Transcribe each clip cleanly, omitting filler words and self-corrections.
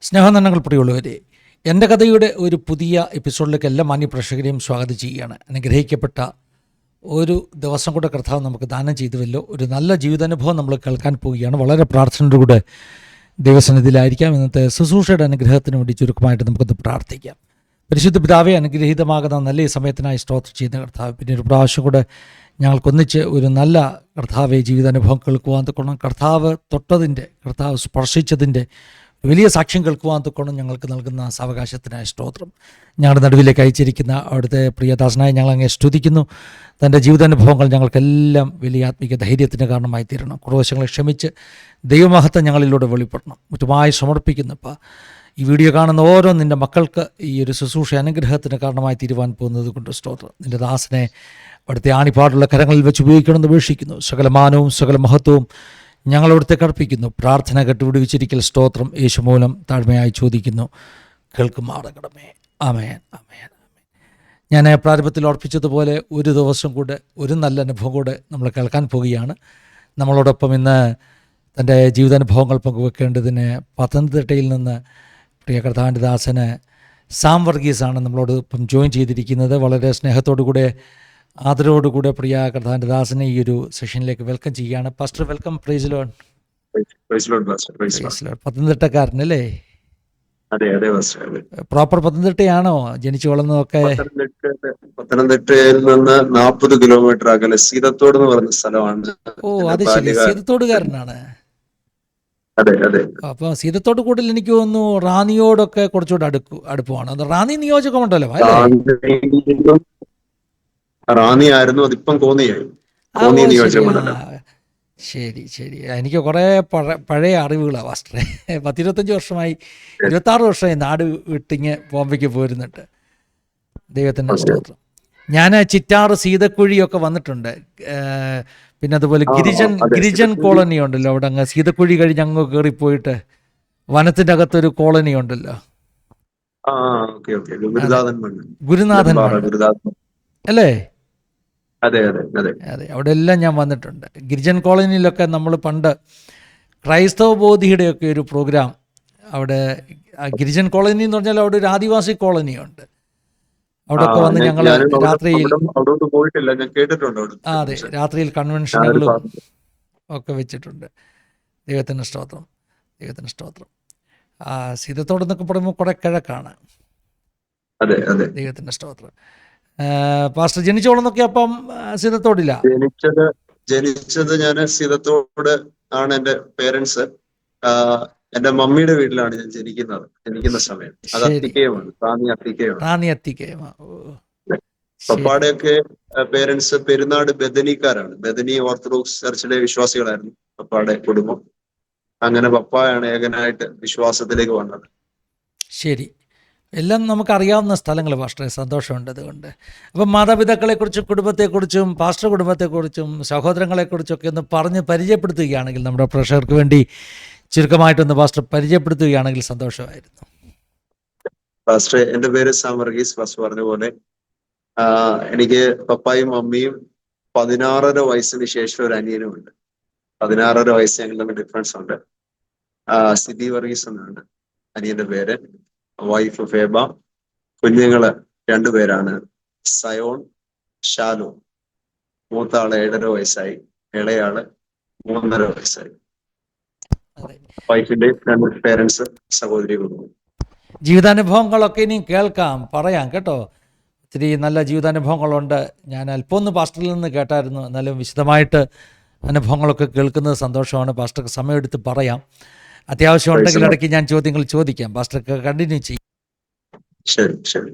സ്നേഹനന്ദനങ്ങൾ പ്രിയമുള്ളവരെ, എൻ്റെ കഥയുടെ ഒരു പുതിയ എപ്പിസോഡിലേക്ക് എല്ലാ മാന്യപ്രേക്ഷകരെയും സ്വാഗതം ചെയ്യുകയാണ്. അനുഗ്രഹിക്കപ്പെട്ട ഒരു ദിവസം കൂടെ കർത്താവ് നമുക്ക് ദാനം ചെയ്തുവല്ലോ. ഒരു നല്ല ജീവിതാനുഭവം നമ്മൾ കേൾക്കാൻ പോവുകയാണ്. വളരെ പ്രാർത്ഥനയുടെ കൂടെ ദൈവസന്നിധിയിലായിരിക്കാം. ഇന്നത്തെ ശുശ്രൂഷയുടെ അനുഗ്രഹത്തിന് വേണ്ടി ചുരുക്കമായിട്ട് നമുക്കൊന്ന് പ്രാർത്ഥിക്കാം. പരിശുദ്ധ പിതാവെ, അനുഗ്രഹീതമാകുന്ന നല്ല ഈ സമയത്തിനായി സ്തോത്രം ചെയ്യുന്ന കർത്താവ്, പിന്നെ ഒരു പ്രാവശ്യം കൂടെ ഞങ്ങൾക്കൊന്നിച്ച് ഒരു നല്ല കർത്താവെ ജീവിതാനുഭവം കേൾക്കുവാൻ തൊക്കണം. കർത്താവ് തൊട്ടതിൻ്റെ, കർത്താവ് സ്പർശിച്ചതിൻ്റെ വലിയ സാക്ഷ്യം കേൾക്കുവാൻ തൊക്കണം ഞങ്ങൾക്ക് നൽകുന്ന സാവകാശത്തിനായ സ്തോത്രം. ഞങ്ങളുടെ നടുവിലേക്ക് അയച്ചിരിക്കുന്ന അവിടുത്തെ പ്രിയദാസനായി ഞങ്ങൾ അങ്ങേ സ്തുതിക്കുന്നു. തൻ്റെ ജീവിതാനുഭവങ്ങൾ ഞങ്ങൾക്കെല്ലാം വലിയ ആത്മീക ധൈര്യത്തിന് കാരണമായി തീരണം. കുറവശങ്ങളെ ക്ഷമിച്ച് ദൈവമഹത്വം ഞങ്ങളിലൂടെ വെളിപ്പെടണം. മുറ്റുമായി സമർപ്പിക്കുന്നപ്പോൾ ഈ വീഡിയോ കാണുന്ന ഓരോ നിൻ്റെ മക്കൾക്ക് ഈ ഒരു ശുശ്രൂഷ അനുഗ്രഹത്തിന് കാരണമായി തീരുവാൻ പോകുന്നത് കൊണ്ട് സ്തോത്രം. നിൻ്റെ ദാസനെ അവിടുത്തെ ആണിപ്പാടുള്ള കരങ്ങളിൽ വെച്ച് ഉപയോഗിക്കണമെന്ന് അപേക്ഷിക്കുന്നു. സകല മാനവും സകല മഹത്വവും ഞങ്ങളവിടുത്തെ കർപ്പിക്കുന്നു. പ്രാർത്ഥന കെട്ടുപിടിച്ചിരിക്കൽ സ്തോത്രം യേശു മൂലം താഴ്മയായി ചോദിക്കുന്നു, കേൾക്കുമാറകണമേ. ആമേൻ, ആമേൻ, ആമേൻ. ഞാൻ പ്രാരംഭത്തിൽ ഓർപ്പിച്ചതുപോലെ ഒരു ദിവസം കൂടെ ഒരു നല്ല അനുഭവം കൂടെ നമ്മൾ കേൾക്കാൻ പോവുകയാണ്. നമ്മളോടൊപ്പം ഇന്ന് തൻ്റെ ജീവിതാനുഭവങ്ങൾ പങ്കുവെക്കേണ്ടതിന് പത്തനംതിട്ടയിൽ നിന്ന് പ്രിയ കർത്താവിൻ്റെ ദാസന് സാം വർഗീസാണ് നമ്മളോടൊപ്പം ജോയിൻ ചെയ്തിരിക്കുന്നത്. വളരെ സ്നേഹത്തോടു കൂടെ ആദരവോടുകൂടെ പ്രിയ കർത്താവിൻ്റെ ദാസനെ ഈ ഒരു സെഷനിലേക്ക് വെൽക്കം ചെയ്യുകയാണ്. Pastor, welcome. Praise lord. പത്തനംതിട്ടക്കാരനല്ലേ? പ്രോപ്പർ പത്തനംതിട്ടയാണോ ജനിച്ചു വളർന്നതൊക്കെ? പത്തനംതിട്ടയിൽ നിന്ന് 40 കിലോമീറ്റർ അകലെ സീതത്തോട് എന്ന് പറയുന്ന സ്ഥലമാണ്. ഓ, അത് ശരി, സീതത്തോടുകാരനാണ്. അതെ അതെ. അപ്പൊ സീതത്തോട് കൂടുതൽ എനിക്ക് തോന്നുന്നു റാന്നിയോടൊക്കെ കുറച്ചുകൂടെ അടുപ്പമാണ്. അത് റാന്നി നിയോജകമണ്ഡലം അല്ലേ? റാന്നി ആയിരുന്നു, അതിപ്പം കോന്നിയായി. ശരി ശരി. എനിക്ക് കുറേ പഴയ അറിവുകളാണ് പാസ്റ്ററെ. 10-25 വർഷമായി, 26 വർഷമായി നാട് വിട്ടിങ്ങ് ബോംബെക്ക് പോരുന്നുണ്ട്. ദൈവത്തിൻ്റെ സ്തോത്രം. ഞാൻ ചിറ്റാറ് സീതക്കുഴിയൊക്കെ വന്നിട്ടുണ്ട്. പിന്നെ അതുപോലെ ഗിരിജൻ കോളനി ഉണ്ടല്ലോ, അവിടെ അങ്ങ് സീതക്കുഴി കഴിഞ്ഞ് അങ്ങ് കയറിപ്പോയിട്ട് വനത്തിൻ്റെ അകത്തൊരു കോളനി ഉണ്ടല്ലോ, ഗുരുനാഥൻ അല്ലേ? അതെ അതെ അതെ അതെ, അവിടെ എല്ലാം ഞാൻ വന്നിട്ടുണ്ട്. ഗിരിജൻ കോളനിയിലൊക്കെ നമ്മൾ പണ്ട് ക്രൈസ്തവ ബോധിയുടെയൊക്കെ ഒരു പ്രോഗ്രാം അവിടെ, ഗിരിജൻ കോളനി എന്ന് പറഞ്ഞാൽ അവിടെ ഒരു ആദിവാസി കോളനിയുണ്ട്. അവിടെയൊക്കെ വന്ന് ഞങ്ങൾ രാത്രിയിൽ അതെ രാത്രിയിൽ കൺവെൻഷനുകളും ഒക്കെ വെച്ചിട്ടുണ്ട്. ദൈവത്തിൻ്റെ സ്തോത്രം, ദൈവത്തിൻ്റെ സ്തോത്രം. സീതത്തോടെന്നൊക്കെ പറയുമ്പോൾ കുറെ കിഴക്കാണ്. ദൈവത്തിൻ്റെ സ്തോത്രം. പാസ്റ്റർ ജനിച്ചോളന്നൊക്കെ അപ്പം സീതത്തോടില്ല? ജനിച്ചത് ഞാൻ സീതത്തോട് ആണ്. എന്റെ പേരൻസ്, എന്റെ മമ്മിയുടെ വീട്ടിലാണ് ഞാൻ ജനിക്കുന്ന സമയം. അത് അത്തിക്കയമാണ്, റാന്നി അത്തിക്കയമാണ്. പപ്പാടെയൊക്കെ പേരൻസ് പെരുന്നാട് ബദനിക്കാരാണ്. ബദനി ഓർത്തഡോക്സ് ചർച്ചിലെ വിശ്വാസികളായിരുന്നു പപ്പാടെ കുടുംബം. അങ്ങനെ പപ്പായാണ് ഏകനായിട്ട് വിശ്വാസത്തിലേക്ക് വന്നത്. ശരി, എല്ലാം നമുക്കറിയാവുന്ന സ്ഥലങ്ങൾ പാസ്റ്ററെ. സന്തോഷമുണ്ട് അതുകൊണ്ട്. അപ്പം മാതാപിതാക്കളെക്കുറിച്ചും കുടുംബത്തെക്കുറിച്ചും പാസ്റ്റർ കുടുംബത്തെക്കുറിച്ചും സഹോദരങ്ങളെക്കുറിച്ചൊക്കെ ഒന്ന് പറഞ്ഞ് പരിചയപ്പെടുത്തുകയാണെങ്കിൽ, നമ്മുടെ പ്രേക്ഷകർക്ക് വേണ്ടി ചുരുക്കമായിട്ടൊന്ന് പാസ്റ്റർ പരിചയപ്പെടുത്തുകയാണെങ്കിൽ സന്തോഷമായിരുന്നു. പാസ്റ്ററെ, എൻ്റെ പേര് സാം വർഗീസ്. പാസ്റ്റർ പറഞ്ഞ പോലെ എനിക്ക് പപ്പായും മമ്മിയും 16.5 വയസ്സിന് ശേഷം ഒരു അനിയനുമുണ്ട്. 16.5 വയസ്സ് ഞങ്ങൾ തമ്മിൽ ഡിഫറൻസ് ഉണ്ട്. സിബി വർഗീസ് എന്നാണ് അനിയന്റെ പേര്. വൈഫ് ഫേബ. കുഞ്ഞുങ്ങള് 2 പേരാണ്, സയോൺ, ഷാലു. മൂത്താള് 7.5 വയസ്സായി, ഇളയാള് 3.5 വയസ്സായി. വൈഫിന്റെ 2 പേരൻസ്, സഹോദരി കുടുംബം. ജീവിതാനുഭവങ്ങളൊക്കെ ഇനി കേൾക്കാം, പറയാം കേട്ടോ. ഒത്തിരി നല്ല ജീവിതാനുഭവങ്ങളുണ്ട്. ഞാൻ അല്പമൊന്ന് പാസ്റ്ററിൽ നിന്ന് കേട്ടായിരുന്നു, എന്നാലും വിശദമായിട്ട് അനുഭവങ്ങളൊക്കെ കേൾക്കുന്നത് സന്തോഷമാണ്. പാസ്റ്റർക്ക് സമയമെടുത്ത് പറയാം. അത്യാവശ്യം ഉണ്ടെങ്കിൽ ഇടയ്ക്ക് ഞാൻ ചോദ്യങ്ങൾ ചോദിക്കാം. പാസ്റ്റർക്ക് കണ്ടിന്യൂ ചെയ്യും. ശരി ശരി.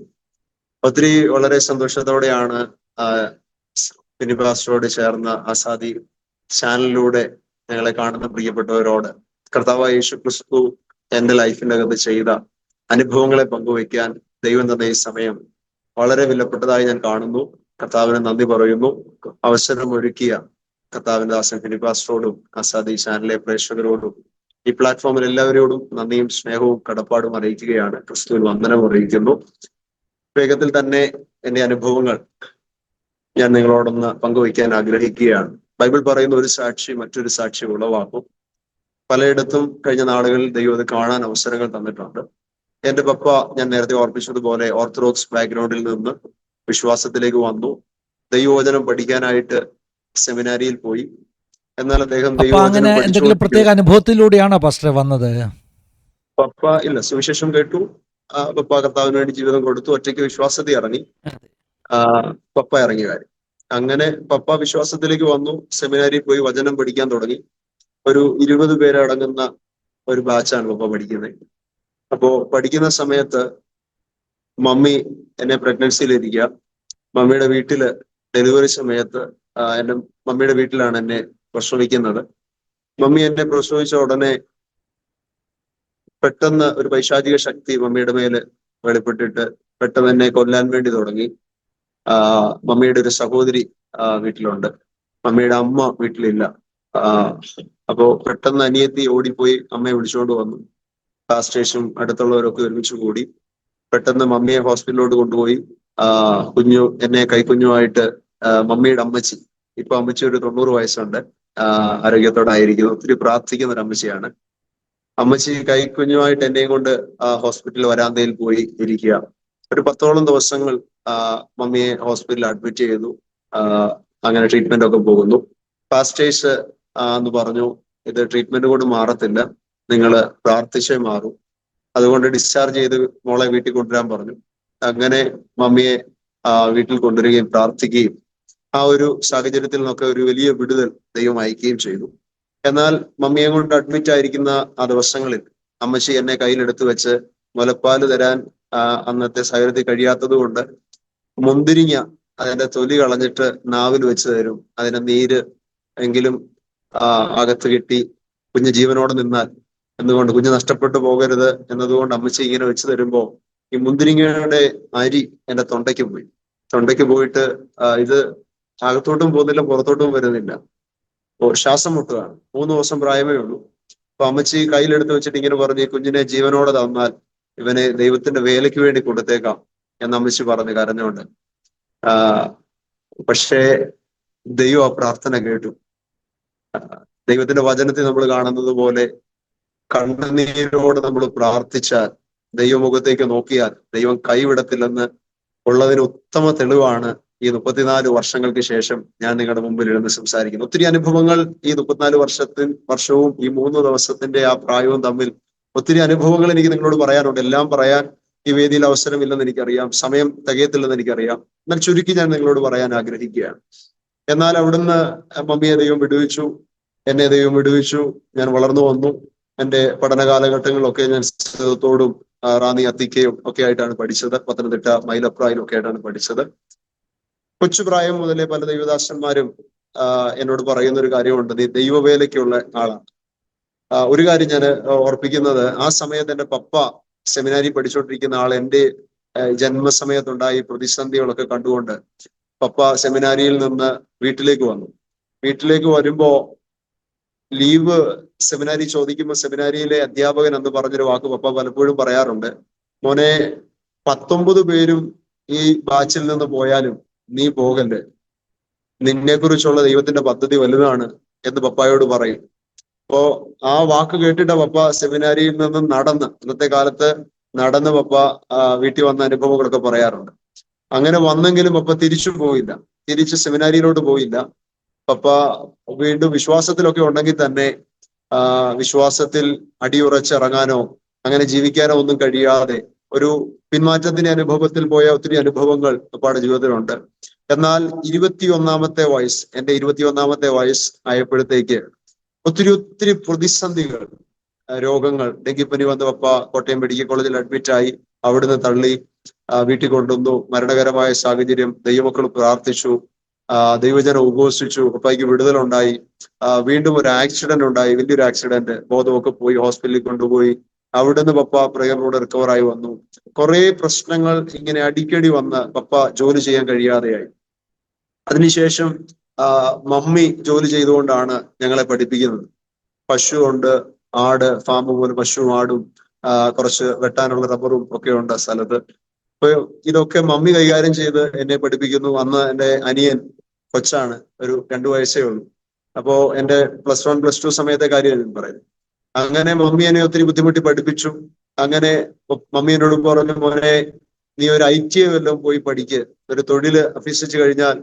ഒത്തിരി വളരെ സന്തോഷത്തോടെയാണ് പിന്നെ പാസ്റ്ററോട് ചേർന്ന ആസാദി ചാനലിലൂടെ ഞങ്ങളെ കാണുന്ന പ്രിയപ്പെട്ടവരോട് കർത്താവായ യേശു ക്രിസ്തു എന്റെ ലൈഫിന്റെ അകത്ത് ചെയ്ത അനുഭവങ്ങളെ പങ്കുവയ്ക്കാൻ ദൈവം തന്ന ഈ സമയം വളരെ വിലപ്പെട്ടതായി ഞാൻ കാണുന്നു. കർത്താവിന് നന്ദി പറയുന്നു. അവസരം ഒരുക്കിയ കർത്താവിന്റെ ദാസൻ ഫിലിപ്പ് പാസ്റ്ററോടും ആസാദി ചാനലിലെ പ്രേക്ഷകരോടും ഈ പ്ലാറ്റ്ഫോമിൽ എല്ലാവരോടും നന്ദിയും സ്നേഹവും കടപ്പാടും അറിയിക്കുകയാണ്. ക്രിസ്തുവിൽ വന്ദനം അറിയിക്കുന്നു. വേഗത്തിൽ തന്നെ എന്റെ അനുഭവങ്ങൾ ഞാൻ നിങ്ങളോടൊന്ന് പങ്കുവയ്ക്കാൻ ആഗ്രഹിക്കുകയാണ്. ബൈബിൾ പറയുന്ന ഒരു സാക്ഷി മറ്റൊരു സാക്ഷി ഉളവാക്കും. പലയിടത്തും കഴിഞ്ഞ നാളുകളിൽ ദൈവം അത് കാണാൻ അവസരങ്ങൾ തന്നിട്ടുണ്ട്. എന്റെ പപ്പ, ഞാൻ നേരത്തെ ഓർപ്പിച്ചതുപോലെ, ഓർത്തഡോക്സ് ബാക്ക്ഗ്രൗണ്ടിൽ നിന്ന് വിശ്വാസത്തിലേക്ക് വന്നു. ദൈവവചനം പഠിക്കാനായിട്ട് സെമിനാരിയിൽ പോയി. എന്നാൽ അദ്ദേഹം അപ്പൊ അങ്ങനെ ദൈവവചനം എന്തെങ്കിലും പ്രത്യേക പഠിച്ചുകൊണ്ടിരിക്കും. അനുഭവത്തിലൂടെയാണോ പാസ്റ്റർ വന്നത്? പപ്പ ഇല്ല, സുവിശേഷം കേട്ടു. പപ്പ കർത്താവിന് വേണ്ടി ജീവിതം കൊടുത്തു. ഒറ്റയ്ക്ക് വിശ്വാസത്തിൽ ഇറങ്ങി. പപ്പ ഇറങ്ങി കാര്യം. അങ്ങനെ പപ്പ വിശ്വാസത്തിലേക്ക് വന്നു. സെമിനാരിയിൽ പോയി വചനം പഠിക്കാൻ തുടങ്ങി. ഒരു 20 പേരടങ്ങുന്ന ഒരു ബാച്ചാണ് പപ്പ പഠിക്കുന്നത്. അപ്പോ പഠിക്കുന്ന സമയത്ത് മമ്മി എന്നെ പ്രഗ്നൻസിയിലിരിക്കുക. മമ്മിയുടെ വീട്ടില് ഡെലിവറി സമയത്ത് എന്റെ മമ്മിയുടെ വീട്ടിലാണ് എന്നെ പ്രസവിക്കുന്നത്. മമ്മി എന്നെ പ്രസവിച്ച ഉടനെ പെട്ടെന്ന് ഒരു പൈശാചിക ശക്തി മമ്മിയുടെ മേല് വെളിപ്പെട്ടിട്ട് പെട്ടെന്ന് എന്നെ കൊല്ലാൻ വേണ്ടി തുടങ്ങി. മമ്മിയുടെ ഒരു സഹോദരി വീട്ടിലുണ്ട്, മമ്മിയുടെ അമ്മ വീട്ടിലില്ല. അപ്പോ പെട്ടെന്ന് അനിയത്തി ഓടിപ്പോയി അമ്മയെ വിളിച്ചുകൊണ്ട് വന്നു. പാസ്റ്റേഴ്സും അടുത്തുള്ളവരൊക്കെ ഒരുമിച്ച് കൂടി പെട്ടെന്ന് മമ്മിയെ ഹോസ്പിറ്റലിലോട്ട് കൊണ്ടുപോയി. എന്നെ കൈക്കുഞ്ഞുമായിട്ട് മമ്മിയുടെ അമ്മച്ചി, ഇപ്പൊ അമ്മച്ചി ഒരു 90 വയസ്സുണ്ട്, ആരോഗ്യത്തോടെ ആയിരിക്കുന്നു, ഒത്തിരി പ്രാർത്ഥിക്കുന്ന ഒരു അമ്മച്ചിയാണ്. അമ്മച്ചി കൈക്കുഞ്ഞുമായിട്ട് എന്നെയും കൊണ്ട് ഹോസ്പിറ്റൽ വരാന്തയിൽ പോയി ഇരിക്കുക. ഒരു 10ഓളം ദിവസങ്ങൾ മമ്മിയെ ഹോസ്പിറ്റലിൽ അഡ്മിറ്റ് ചെയ്തു. അങ്ങനെ ട്രീറ്റ്മെന്റ് ഒക്കെ പോകുന്നു. പാസ്റ്റേഴ്സ് എന്ന് പറഞ്ഞു, ഇത് ട്രീറ്റ്മെന്റ് കൊണ്ട് മാറത്തില്ല, നിങ്ങൾ പ്രാർത്ഥിച്ചേ മാറും, അതുകൊണ്ട് ഡിസ്ചാർജ് ചെയ്ത് മോളെ വീട്ടിൽ കൊണ്ടുവരാൻ പറഞ്ഞു. അങ്ങനെ മമ്മിയെ വീട്ടിൽ കൊണ്ടുവരികയും പ്രാർത്ഥിക്കുകയും ആ ഒരു സാഹചര്യത്തിൽ നിന്നൊക്കെ ഒരു വലിയ വിടുതൽ ദൈവം അയക്കുകയും ചെയ്തു. എന്നാൽ മമ്മിയെ കൊണ്ട് അഡ്മിറ്റ് ആയിരിക്കുന്ന ആ ദിവസങ്ങളിൽ അമ്മച്ചി എന്നെ കയ്യിലെടുത്ത് വെച്ച് മുലപ്പാല് തരാൻ അന്നത്തെ സാഹചര്യത്തിൽ കഴിയാത്തത് കൊണ്ട് മുന്തിരിങ്ങ അതിന്റെ തൊലി കളഞ്ഞിട്ട് നാവിൽ വെച്ച് തരും. അതിന്റെ നീര് എങ്കിലും അകത്ത് കിട്ടി കുഞ്ഞ് ജീവനോടെ നിന്നാൽ എന്തുകൊണ്ട്, കുഞ്ഞ് നഷ്ടപ്പെട്ടു പോകരുത് എന്നതുകൊണ്ട് അമ്മച്ചി ഇങ്ങനെ വെച്ച് തരുമ്പോ ഈ മുന്തിരിങ്ങയുടെ അരി എന്റെ തൊണ്ടയ്ക്ക് പോയിട്ട് ഇത് അകത്തോട്ടും പോകുന്നില്ല, പുറത്തോട്ടും വരുന്നില്ല. ശ്വാസം മുട്ടുകയാണ്. 3 ദിവസം പ്രായമേ ഉള്ളൂ. അപ്പൊ അമ്മച്ചി കയ്യിലെടുത്ത് വെച്ചിട്ട് ഇങ്ങനെ പറഞ്ഞു, ഈ കുഞ്ഞിനെ ജീവനോടെ തന്നാൽ ഇവനെ ദൈവത്തിന്റെ വേലയ്ക്ക് വേണ്ടി കൊടുത്തേക്കാം എന്ന് അമ്മച്ചി പറഞ്ഞു കരഞ്ഞുകൊണ്ട്. പക്ഷേ ദൈവം ആ പ്രാർത്ഥന കേട്ടു. ദൈവത്തിന്റെ വചനത്തിൽ നമ്മൾ കാണുന്നത് പോലെ കണ്ണുനീരോട് നമ്മൾ പ്രാർത്ഥിച്ചാൽ, ദൈവമുഖത്തേക്ക് നോക്കിയാൽ ദൈവം കൈവിടത്തില്ലെന്ന് ഉള്ളതിന് ഉത്തമ തെളിവാണ് ഈ 34 വർഷങ്ങൾക്ക് ശേഷം ഞാൻ നിങ്ങളുടെ മുമ്പിൽ ഇരുന്ന് സംസാരിക്കുന്നു. ഒത്തിരി അനുഭവങ്ങൾ ഈ 34 വർഷവും ഈ 3 ദിവസത്തിന്റെ ആ പ്രായവും തമ്മിൽ ഒത്തിരി അനുഭവങ്ങൾ എനിക്ക് നിങ്ങളോട് പറയാനുണ്ട്. എല്ലാം പറയാൻ ഈ വേദിയിൽ അവസരമില്ലെന്ന് എനിക്കറിയാം, സമയം തികയത്തില്ലെന്ന് എനിക്കറിയാം. എന്നാൽ ചുരുക്കി ഞാൻ നിങ്ങളോട് പറയാൻ ആഗ്രഹിക്കുകയാണ്. എന്നാൽ അവിടുന്ന് മമ്മിയെ ദൈവം വിടുവിച്ചു, എന്നെ ദൈവം വിടുവിച്ചു. ഞാൻ വളർന്നു വന്നു. എൻ്റെ പഠന കാലഘട്ടങ്ങളിലൊക്കെ ഞാൻ സ്നേഹത്തോടും റാന്നി അത്തിക്കയും ഒക്കെ ആയിട്ടാണ് പഠിച്ചത്. പത്തനംതിട്ട മൈലപ്രായിലും ഒക്കെ ആയിട്ടാണ് പഠിച്ചത്. കൊച്ചുപ്രായം മുതലേ പല ദൈവദാസന്മാരും എന്നോട് പറയുന്ന ഒരു കാര്യമുണ്ട്, നീ ദൈവവേലയ്ക്കുള്ള ആളാണ്. ഒരു കാര്യം ഞാൻ ഓർപ്പിക്കുന്നത്, ആ സമയത്ത് എൻ്റെ പപ്പ സെമിനാരി പഠിച്ചുകൊണ്ടിരിക്കുന്ന ആൾ എൻ്റെ ജന്മസമയത്തുണ്ടായി പ്രതിസന്ധികളൊക്കെ കണ്ടുകൊണ്ട് പപ്പ സെമിനാരിയിൽ നിന്ന് വീട്ടിലേക്ക് വന്നു. വീട്ടിലേക്ക് വരുമ്പോ ലീവ് സെമിനാരി ചോദിക്കുമ്പോൾ സെമിനാരിയിലെ അധ്യാപകൻ എന്ന് പറഞ്ഞൊരു വാക്ക് പപ്പ പലപ്പോഴും പറയാറുണ്ട്, മോനെ 19 പേരും ഈ ബാച്ചിൽ നിന്ന് പോയാലും നീ പോകല്ലേ, നിന്നെ കുറിച്ചുള്ള ദൈവത്തിന്റെ പദ്ധതി വലുതാണ് എന്ന് പപ്പായോട് പറയും. അപ്പോ ആ വാക്ക് കേട്ടിട്ട് പപ്പ സെമിനാരിയിൽ നിന്ന് അന്നത്തെ കാലത്ത് നടന്ന് പപ്പ വീട്ടിൽ വന്ന അനുഭവങ്ങളൊക്കെ പറയാറുണ്ട്. അങ്ങനെ വന്നെങ്കിലും പപ്പ തിരിച്ചു പോയില്ല, തിരിച്ച് സെമിനാരിയിലോട്ട് പോയില്ല. പപ്പ വീണ്ടും വിശ്വാസത്തിലൊക്കെ ഉണ്ടെങ്കിൽ തന്നെ വിശ്വാസത്തിൽ അടിയുറച്ചിറങ്ങാനോ അങ്ങനെ ജീവിക്കാനോ ഒന്നും കഴിയാതെ ഒരു പിന്മാറ്റത്തിന്റെ അനുഭവത്തിൽ പോയ ഒത്തിരി അനുഭവങ്ങൾ പപ്പയുടെ ജീവിതത്തിലുണ്ട്. എന്നാൽ 21-ാമത്തെ വയസ്സ്, എൻ്റെ 21-ാമത്തെ വയസ്സ് ആയപ്പോഴത്തേക്ക് ഒത്തിരി പ്രതിസന്ധികൾ, രോഗങ്ങൾ, ഡെങ്കിപ്പനി വന്ന് പപ്പ കോട്ടയം മെഡിക്കൽ കോളേജിൽ അഡ്മിറ്റായി. അവിടുന്ന് തള്ളി വീട്ടിൽ കൊണ്ടുവന്നു. മരണകരമായ സാഹചര്യം. ദൈവമക്കൾ പ്രാർത്ഥിച്ചു, ദൈവജനം ഉപവസിച്ചു, പപ്പയ്ക്ക് വിടുതലുണ്ടായി. വീണ്ടും ഒരു ആക്സിഡന്റ് ഉണ്ടായി, വലിയൊരു ആക്സിഡന്റ്. ബോധമൊക്കെ പോയി, ഹോസ്പിറ്റലിൽ കൊണ്ടുപോയി. അവിടുന്ന് പപ്പ പ്രയറിലൂടെ റിക്കവറായി വന്നു. കുറെ പ്രശ്നങ്ങൾ ഇങ്ങനെ അടിക്കടി വന്ന് പപ്പ ജോലി ചെയ്യാൻ കഴിയാതെയായി. അതിനുശേഷം മമ്മി ജോലി ചെയ്തുകൊണ്ടാണ് ഞങ്ങളെ പഠിപ്പിക്കുന്നത്. പശു ഉണ്ട്, ആട്, ഫാം പോലെ പശുവും ആടും കുറച്ച് വെട്ടാനുള്ള റബ്ബറും ഒക്കെ ഉണ്ട് സ്ഥലത്ത്. അപ്പൊ ഇതൊക്കെ മമ്മി കൈകാര്യം ചെയ്ത് എന്നെ പഠിപ്പിക്കുന്നു. അന്ന് എൻ്റെ അനിയൻ കൊച്ചാണ്, ഒരു 2 വയസ്സേ ഉള്ളൂ. അപ്പോ എൻ്റെ +1 +2 സമയത്തെ കാര്യം പറയുന്നത്. അങ്ങനെ മമ്മി എന്നെ ഒത്തിരി ബുദ്ധിമുട്ടി പഠിപ്പിച്ചു. അങ്ങനെ മമ്മി എന്നോട് പറഞ്ഞു, മോനെ നീ ഒരു ITA വല്ലതും പോയി പഠിക്ക്, ഒരു തൊഴില് അഭ്യസിച്ചു കഴിഞ്ഞാൽ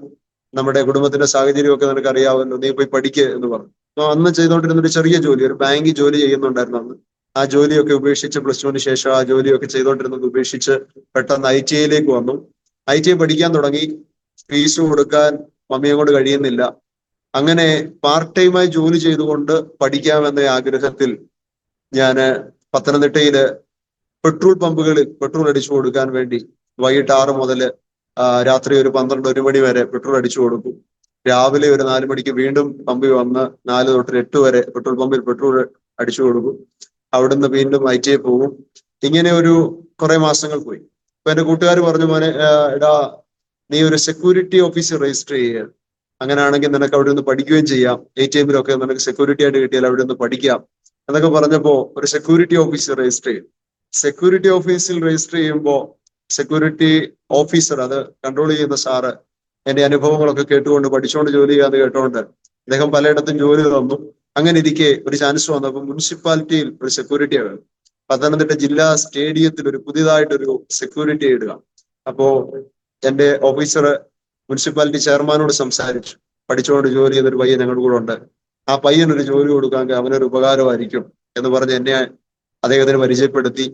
നമ്മുടെ കുടുംബത്തിന്റെ സാഹചര്യമൊക്കെ നിനക്ക് അറിയാമല്ലോ, നീ പോയി പഠിക്ക് എന്ന് പറഞ്ഞു. അപ്പൊ അന്ന് ചെയ്തുകൊണ്ടിരുന്ന ഒരു ചെറിയ ജോലി, ഒരു ബാങ്കിൽ ജോലി ചെയ്യുന്നുണ്ടായിരുന്നു അന്ന്. ആ ജോലിയൊക്കെ ഉപേക്ഷിച്ച് +2 ശേഷം ആ ജോലിയൊക്കെ ചെയ്തുകൊണ്ടിരുന്നത് ഉപേക്ഷിച്ച് പെട്ടെന്ന് ITA വന്നു. ITA പഠിക്കാൻ തുടങ്ങി. ഫീസ് കൊടുക്കാൻ മമ്മിയെ കൊണ്ട് കഴിയുന്നില്ല. അങ്ങനെ പാർട്ട് ടൈമായി ജോലി ചെയ്തുകൊണ്ട് പഠിക്കാമെന്ന ആഗ്രഹത്തിൽ ഞാന് പത്തനംതിട്ടയില് പെട്രോൾ പമ്പുകളിൽ പെട്രോൾ അടിച്ചു കൊടുക്കാൻ വേണ്ടി വൈകിട്ട് 6 മുതൽ രാത്രി ഒരു 12-1 മണി വരെ പെട്രോൾ അടിച്ചു കൊടുക്കും. രാവിലെ ഒരു 4 മണിക്ക് വീണ്ടും പമ്പിൽ വന്ന് 4 തൊട്ട് 8 വരെ പെട്രോൾ പമ്പിൽ പെട്രോൾ അടിച്ചു കൊടുക്കും. അവിടുന്ന് വീണ്ടും ITA പോകും. ഇങ്ങനെ ഒരു കുറെ മാസങ്ങൾ പോയി. അപ്പൊ എന്റെ കൂട്ടുകാർ പറഞ്ഞു, മോനെ എടാ നീ ഒരു സെക്യൂരിറ്റി ഓഫീസർ രജിസ്റ്റർ ചെയ്യുക, അങ്ങനെയാണെങ്കിൽ നിനക്ക് അവിടെ നിന്ന് പഠിക്കുകയും ചെയ്യാം, ATM-ലൊക്കെ നിനക്ക് സെക്യൂരിറ്റി ആയിട്ട് കിട്ടിയാൽ അവിടെ നിന്ന് പഠിക്കാം എന്നൊക്കെ പറഞ്ഞപ്പോ ഒരു സെക്യൂരിറ്റി ഓഫീസർ രജിസ്റ്റർ ചെയ്യും. സെക്യൂരിറ്റി ഓഫീസിൽ രജിസ്റ്റർ ചെയ്യുമ്പോൾ സെക്യൂരിറ്റി ഓഫീസർ, അത് കൺട്രോൾ ചെയ്യുന്ന സാറ്, എന്റെ അനുഭവങ്ങളൊക്കെ കേട്ടുകൊണ്ട് പഠിച്ചുകൊണ്ട് ജോലി ചെയ്യാന്ന് കേട്ടുകൊണ്ട് അദ്ദേഹം പലയിടത്തും ജോലി തന്നു. അങ്ങനെ ഇരിക്കെ ഒരു ചാൻസ് വന്നപ്പോൾ മുനിസിപ്പാലിറ്റിയിൽ ഒരു സെക്യൂരിറ്റി ആയിരുന്നു. പത്തനംതിട്ട ജില്ലാ സ്റ്റേഡിയത്തിൽ ഒരു പുതിയതായിട്ടൊരു സെക്യൂരിറ്റി ഇടുക. അപ്പോ എന്റെ ഓഫീസർ മുനിസിപ്പാലിറ്റി ചെയർമാനോട് സംസാരിച്ചു, പഠിച്ചുകൊണ്ട് ജോലി ചെയ്തൊരു പയ്യൻ ഞങ്ങളുടെ കൂടെ ഉണ്ട്, ആ പയ്യനൊരു ജോലി കൊടുക്കാമെങ്കിൽ അവനൊരു ഉപകാരമായിരിക്കും എന്ന് പറഞ്ഞ് എന്നെ അദ്ദേഹത്തിന് പരിചയപ്പെടുത്തി.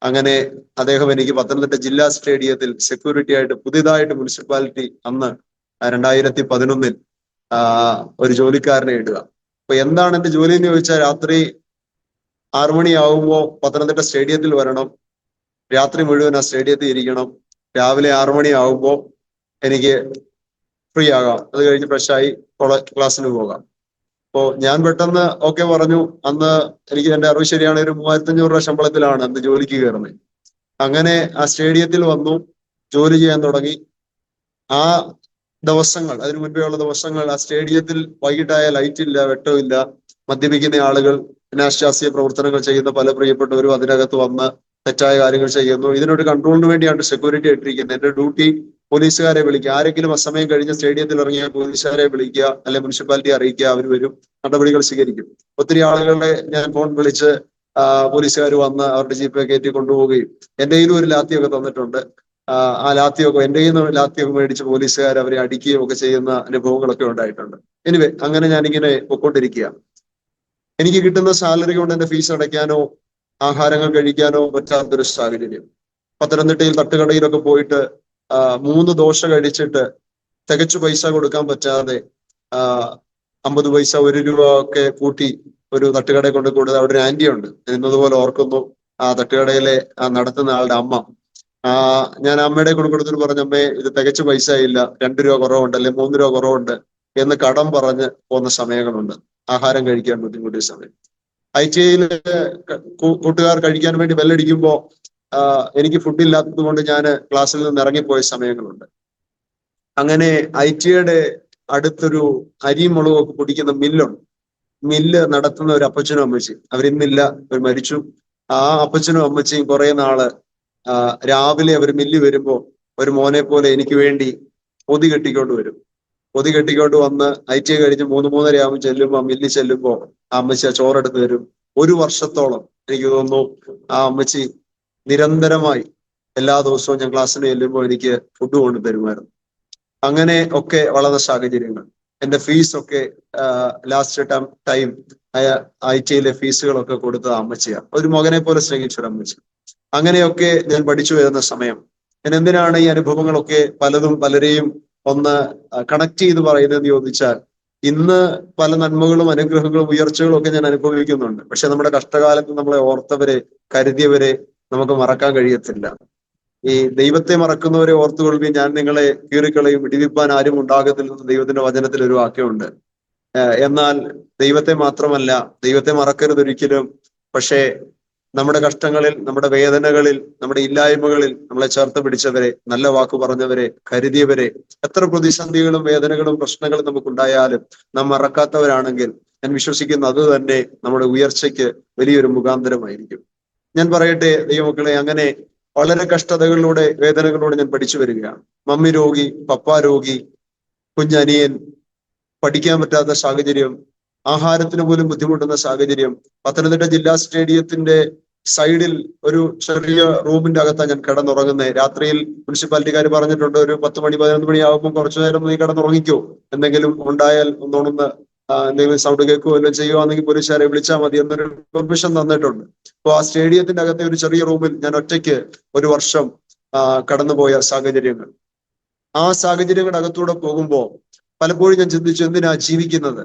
അങ്ങനെ അദ്ദേഹം എനിക്ക് പത്തനംതിട്ട ജില്ലാ സ്റ്റേഡിയത്തിൽ സെക്യൂരിറ്റി ആയിട്ട് പുതിയതായിട്ട് മുനിസിപ്പാലിറ്റി അന്ന് 2011 ഒരു ജോലിക്കാരനെ ഇടുക. അപ്പൊ എന്താണ് എന്റെ ജോലി എന്ന് ചോദിച്ചാൽ, രാത്രി 6 മണിയാവുമ്പോൾ പത്തനംതിട്ട സ്റ്റേഡിയത്തിൽ വരണം, രാത്രി മുഴുവൻ ആ സ്റ്റേഡിയത്തിൽ ഇരിക്കണം, രാവിലെ 6 മണിയാവുമ്പോൾ എനിക്ക് ഫ്രീ ആകാം, അത് കഴിഞ്ഞ് ഫ്രഷായി ക്ലാസ്സിന് പോകാം. അപ്പോ ഞാൻ പെട്ടെന്ന് ഓക്കെ പറഞ്ഞു. അന്ന് എനിക്ക് എന്റെ അറിവ് ശരിയാണ്, ഒരു 3500 രൂപ ശമ്പളത്തിലാണ് അന്ന് ജോലിക്ക് കയറുന്നത്. അങ്ങനെ ആ സ്റ്റേഡിയത്തിൽ വന്നു, ജോലി ചെയ്യാൻ തുടങ്ങി. ആ ദിവസങ്ങൾ, അതിനു മുൻപേ ഉള്ള ദിവസങ്ങൾ, ആ സ്റ്റേഡിയത്തിൽ വൈകിട്ടായ ലൈറ്റ് ഇല്ല, വെട്ടമില്ല, മദ്യപിക്കുന്ന ആളുകൾ, അനാശാസ്യ പ്രവർത്തനങ്ങൾ ചെയ്യുന്ന പല പ്രിയപ്പെട്ടവരും അതിനകത്ത് വന്ന് തെറ്റായ കാര്യങ്ങൾ ചെയ്യുന്നു. ഇതിനൊരു കൺട്രോളിന് വേണ്ടിയാണ് സെക്യൂരിറ്റി ഇട്ടിരിക്കുന്നത്. എന്റെ ഡ്യൂട്ടി പോലീസുകാരെ വിളിക്കുക, ആരെങ്കിലും അസമയം കഴിഞ്ഞ് സ്റ്റേഡിയത്തിൽ ഇറങ്ങിയ പോലീസുകാരെ വിളിക്കുക, അല്ലെ മുനിസിപ്പാലിറ്റി അറിയിക്കുക, അവർ വരും, നടപടികൾ സ്വീകരിക്കും. ഒത്തിരി ആളുകളെ ഞാൻ ഫോൺ വിളിച്ച് പോലീസുകാർ വന്ന് അവരുടെ ജീപ്പെ കയറ്റി കൊണ്ടുപോവുകയും എന്റെ കയ്യിലും ഒരു ലാത്തിയൊക്കെ തന്നിട്ടുണ്ട്. ആ ലാത്തിയൊക്കെ, എന്റെ കയ്യിൽ നിന്ന് ലാത്തിയൊക്കെ മേടിച്ച് പോലീസുകാർ അവരെ അടിക്കുകയും ഒക്കെ ചെയ്യുന്ന അനുഭവങ്ങളൊക്കെ ഉണ്ടായിട്ടുണ്ട്. എനിവേ, അങ്ങനെ ഞാനിങ്ങനെ പൊക്കോണ്ടിരിക്കുക. എനിക്ക് കിട്ടുന്ന സാലറി കൊണ്ട് എന്റെ ഫീസ് അടയ്ക്കാനോ ആഹാരങ്ങൾ കഴിക്കാനോ പറ്റാത്തൊരു സാഹചര്യം. പത്തനംതിട്ടയിൽ തട്ടുകടയിലൊക്കെ പോയിട്ട് 3 ദോശ കഴിച്ചിട്ട് തികച്ചു പൈസ കൊടുക്കാൻ പറ്റാതെ 50 പൈസ 1 രൂപ ഒക്കെ കൂട്ടി ഒരു തട്ടുകടയിൽ കൊണ്ട് കൊടുത്ത്, അവിടെ ഒരു ആന്റി ഉണ്ട്, എന്നതുപോലെ ഓർക്കുന്നു. ആ തട്ടുകടയിലെ നടത്തുന്ന ആളുടെ അമ്മ, ഞാൻ അമ്മയുടെ കൊടുത്തിട്ട് പറഞ്ഞു, അമ്മേ ഇത് തികച്ചു പൈസ ഇല്ല, 2 രൂപ കുറവുണ്ട്, അല്ലെ 3 രൂപ കുറവുണ്ട് എന്ന് കടം പറഞ്ഞ് പോകുന്ന സമയങ്ങളുണ്ട്, ആഹാരം കഴിക്കാൻ ബുദ്ധിമുട്ടിയ സമയം. ITA-യില് കൂട്ടുകാർ കഴിക്കാൻ വേണ്ടി ബെല്ലടിക്കുമ്പോ എനിക്ക് ഫുഡ് ഇല്ലാത്തത് കൊണ്ട് ഞാൻ ക്ലാസ്സിൽ നിന്ന് ഇറങ്ങിപ്പോയ സമയങ്ങളുണ്ട്. അങ്ങനെ ITA-യുടെ അടുത്തൊരു അരിയും മുളകും ഒക്കെ പൊടിക്കുന്ന മില്ലുണ്ട്. മില്ല് നടത്തുന്ന ഒരു അപ്പച്ചനും അമ്മച്ചിയും, അവരിന്നില്ല, അവർ മരിച്ചു. ആ അപ്പച്ചനും അമ്മച്ചിയും കുറെ നാള് രാവിലെ അവർ മില്ല് വരുമ്പോ ഒരു മോനെ പോലെ എനിക്ക് വേണ്ടി പൊതി കെട്ടിക്കൊണ്ട് വരും. പൊതി കെട്ടിക്കൊണ്ട് വന്ന് ITA കഴിഞ്ഞ് 3-3:30 ആകുമ്പോൾ ചെല്ലുമ്പോ, മില്ലിൽ ചെല്ലുമ്പോ ആ അമ്മച്ചി ആ ചോറെടുത്ത് തരും. 1 വർഷത്തോളം എനിക്ക് തോന്നുന്നു ആ അമ്മച്ചി നിരന്തരമായി എല്ലാ ദിവസവും ഞാൻ ക്ലാസ്സിന് ചെല്ലുമ്പോൾ എനിക്ക് ഫുഡ് കൊണ്ട് തരുമായിരുന്നു. അങ്ങനെ ഒക്കെ വളർന്ന സാഹചര്യങ്ങൾ. എന്റെ ഫീസൊക്കെ ലാസ്റ്റ് ടൈം ITA-യിലെ ഫീസുകളൊക്കെ കൊടുത്തത് അമ്മച്ചിയാണ്. ഒരു മകനെ പോലെ സ്നേഹിച്ചൊരു അമ്മച്ചി. അങ്ങനെയൊക്കെ ഞാൻ പഠിച്ചു വരുന്ന സമയം, ഞാൻ എന്തിനാണ് ഈ അനുഭവങ്ങളൊക്കെ പലതും പലരെയും ഒന്ന് കണക്ട് ചെയ്ത് പറയുന്നതെന്ന് ചോദിച്ചാൽ, ഇന്ന് പല നന്മകളും അനുഗ്രഹങ്ങളും ഉയർച്ചകളും ഒക്കെ ഞാൻ അനുഭവിക്കുന്നുണ്ട്. പക്ഷെ നമ്മുടെ കഷ്ടകാലത്ത് നമ്മളെ ഓർത്തവരെ, കരുതിയവരെ നമുക്ക് മറക്കാൻ കഴിയത്തില്ല. ഈ ദൈവത്തെ മറക്കുന്നവരെ ഓർത്തുകൊള്ളുകയും ഞാൻ നിങ്ങളെ കീറിക്കളയും, വിടിവിപ്പാൻ ആരും ഉണ്ടാകത്തില്ലെന്ന് ദൈവത്തിന്റെ വചനത്തിൽ ഒരു വാക്യമുണ്ട്. എന്നാൽ ദൈവത്തെ മാത്രമല്ല, ദൈവത്തെ മറക്കരുത് ഒരിക്കലും. പക്ഷേ നമ്മുടെ കഷ്ടങ്ങളിൽ, നമ്മുടെ വേദനകളിൽ, നമ്മുടെ ഇല്ലായ്മകളിൽ നമ്മളെ ചേർത്ത് പിടിച്ചവരെ, നല്ല വാക്ക് പറഞ്ഞവരെ, കരുതിയവരെ, എത്ര പ്രതിസന്ധികളും വേദനകളും പ്രശ്നങ്ങളും നമുക്കുണ്ടായാലും നാം മറക്കാത്തവരാണെങ്കിൽ ഞാൻ വിശ്വസിക്കുന്നു അത് തന്നെ നമ്മുടെ ഉയർച്ചയ്ക്ക് വലിയൊരു മുഖാന്തരമായിരിക്കും. ഞാൻ പറയട്ടെ ദൈവമക്കളെ, അങ്ങനെ വളരെ കഷ്ടതകളിലൂടെ, വേദനകളിലൂടെ ഞാൻ പഠിച്ചു വരികയാണ്. മമ്മി രോഗി, പപ്പ രോഗി, കുഞ്ഞനിയൻ, പഠിക്കാൻ പറ്റാത്ത സാഹചര്യം, ആഹാരത്തിന് പോലും ബുദ്ധിമുട്ടുന്ന സാഹചര്യം. പത്തനംതിട്ട ജില്ലാ സ്റ്റേഡിയത്തിന്റെ സൈഡിൽ ഒരു ചെറിയ റൂമിന്റെ അകത്താണ് ഞാൻ കിടന്നുറങ്ങുന്നത്. രാത്രിയിൽ മുനിസിപ്പാലിറ്റിക്കാർ പറഞ്ഞിട്ടുണ്ട്, ഒരു 10 മണി 11 മണി ആകുമ്പോൾ കുറച്ചു നേരം നീ കിടന്നുറങ്ങിക്കോ, എന്തെങ്കിലും ഉണ്ടായാൽ ഒന്നോണൊന്ന് എന്തെങ്കിലും സൗണ്ട് കേൾക്കുകയോ വല്ലതും ചെയ്യുവാണെങ്കിൽ പോലീസുകാരെ വിളിച്ചാൽ മതി എന്നൊരു പെർമിഷൻ തന്നിട്ടുണ്ട്. അപ്പൊ ആ സ്റ്റേഡിയത്തിന്റെ അകത്തെ ഒരു ചെറിയ റൂമിൽ ഞാൻ ഒറ്റയ്ക്ക് ഒരു വർഷം കടന്നുപോയ സാഹചര്യങ്ങൾ. ആ സാഹചര്യങ്ങളുടെ അകത്തൂടെ പോകുമ്പോൾ പലപ്പോഴും ഞാൻ ചിന്തിച്ചു, എന്തിനാ ജീവിക്കുന്നത്?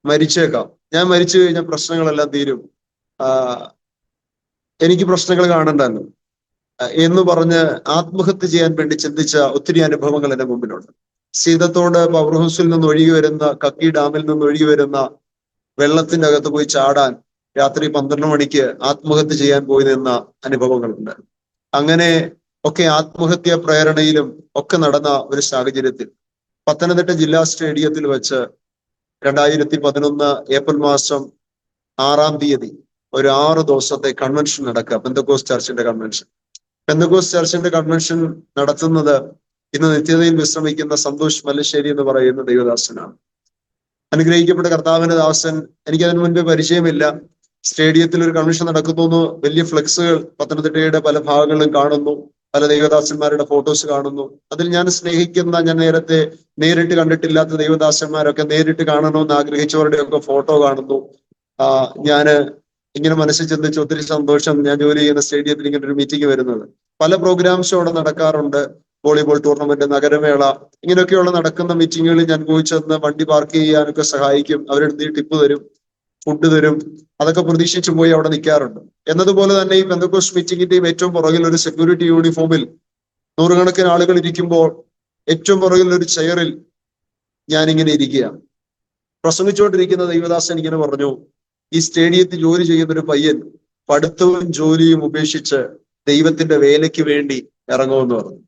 മരിച്ചേക്കാം, ഞാൻ മരിച്ചു കഴിഞ്ഞാൽ പ്രശ്നങ്ങളെല്ലാം തീരും, എനിക്ക് പ്രശ്നങ്ങൾ കാണണ്ടല്ലോ എന്ന് പറഞ്ഞ് ആത്മഹത്യ ചെയ്യാൻ വേണ്ടി ചിന്തിച്ച ഒത്തിരി അനുഭവങ്ങൾ എന്റെ മുമ്പിലുണ്ട്. സീതത്തോട് പവർ ഹൗസിൽ നിന്ന് ഒഴുകി വരുന്ന, കക്കി ഡാമിൽ നിന്ന് ഒഴുകി വരുന്ന വെള്ളത്തിന്റെ അകത്ത് പോയി ചാടാൻ രാത്രി 12 മണിക്ക് ആത്മഹത്യ ചെയ്യാൻ പോയി നിന്ന അനുഭവങ്ങളുണ്ട്. അങ്ങനെ ഒക്കെ ആത്മഹത്യ പ്രേരണയിലും ഒക്കെ നടന്ന ഒരു സാഹചര്യത്തിൽ പത്തനംതിട്ട ജില്ലാ സ്റ്റേഡിയത്തിൽ വെച്ച് 2011 ഏപ്രിൽ മാസം 6-ാം തീയതി ഒരു 6 ദിവസത്തെ കൺവെൻഷൻ നടക്കുക, പെന്തക്കോസ്റ്റ് ചർച്ചിന്റെ കൺവെൻഷൻ. പെന്തക്കോസ്റ്റ് ചർച്ചിന്റെ കൺവെൻഷൻ നടത്തുന്നത് ഇന്ന് നിത്യതയിൽ വിശ്രമിക്കുന്ന സന്തോഷ് മല്ലശ്ശേരി എന്ന് പറയുന്ന ദൈവദാസനാണ്. അനുഗ്രഹിക്കപ്പെട്ട കർത്താവിന്റെ ദാസൻ. എനിക്കതിനു മുൻപ് പരിചയമില്ല. സ്റ്റേഡിയത്തിൽ ഒരു കൺവെൻഷൻ നടക്കുന്നു, വലിയ ഫ്ലെക്സുകൾ പത്തനംതിട്ടയുടെ പല ഭാഗങ്ങളിലും കാണുന്നു, പല ദൈവദാസന്മാരുടെ ഫോട്ടോസ് കാണുന്നു. അതിൽ ഞാൻ സ്നേഹിക്കുന്ന, ഞാൻ നേരത്തെ നേരിട്ട് കണ്ടിട്ടില്ലാത്ത ദൈവദാസന്മാരൊക്കെ നേരിട്ട് കാണണമെന്ന് ആഗ്രഹിച്ചവരുടെയൊക്കെ ഫോട്ടോ കാണുന്നു. ഞാന് ഇങ്ങനെ മനസ്സിൽ ചിന്തിച്ച് ഒത്തിരി സന്തോഷം, ഞാൻ ജോലി ചെയ്യുന്ന സ്റ്റേഡിയത്തിൽ ഇങ്ങനെ ഒരു മീറ്റിംഗ് വരുന്നത്. പല പ്രോഗ്രാംസും അവിടെ നടക്കാറുണ്ട്, വോളിബോൾ ടൂർണമെന്റ്, നഗരമേള, ഇങ്ങനെയൊക്കെയുള്ള നടക്കുന്ന മീറ്റിങ്ങുകളിൽ ഞാൻ പോയി ചെന്ന് വണ്ടി പാർക്ക് ചെയ്യാനൊക്കെ സഹായിക്കും. അവരെടുത്ത് ടിപ്പ് തരും, ഫുഡ് തരും, അതൊക്കെ പ്രതീക്ഷിച്ചു പോയി അവിടെ നിൽക്കാറുണ്ട്. എന്നതുപോലെ തന്നെ ഈ പെന്തക്കോസ്റ്റ് മീറ്റിംഗിന്റെയും ഏറ്റവും പുറകിൽ ഒരു സെക്യൂരിറ്റി യൂണിഫോമിൽ 100 കണക്കിന് ആളുകൾ ഇരിക്കുമ്പോൾ ഏറ്റവും പുറകിൽ ഒരു ചെയറിൽ ഞാനിങ്ങനെ ഇരിക്കുകയാണ്. പ്രസംഗിച്ചുകൊണ്ടിരിക്കുന്ന ദൈവദാസൻ ഇങ്ങനെ പറഞ്ഞു, ഈ സ്റ്റേഡിയത്തിൽ ജോലി ചെയ്യുന്ന ഒരു പയ്യൻ പഠിത്തവും ജോലിയും ഉപേക്ഷിച്ച് ദൈവത്തിന്റെ വേലയ്ക്ക് വേണ്ടി ഇറങ്ങുമെന്ന് പറഞ്ഞു.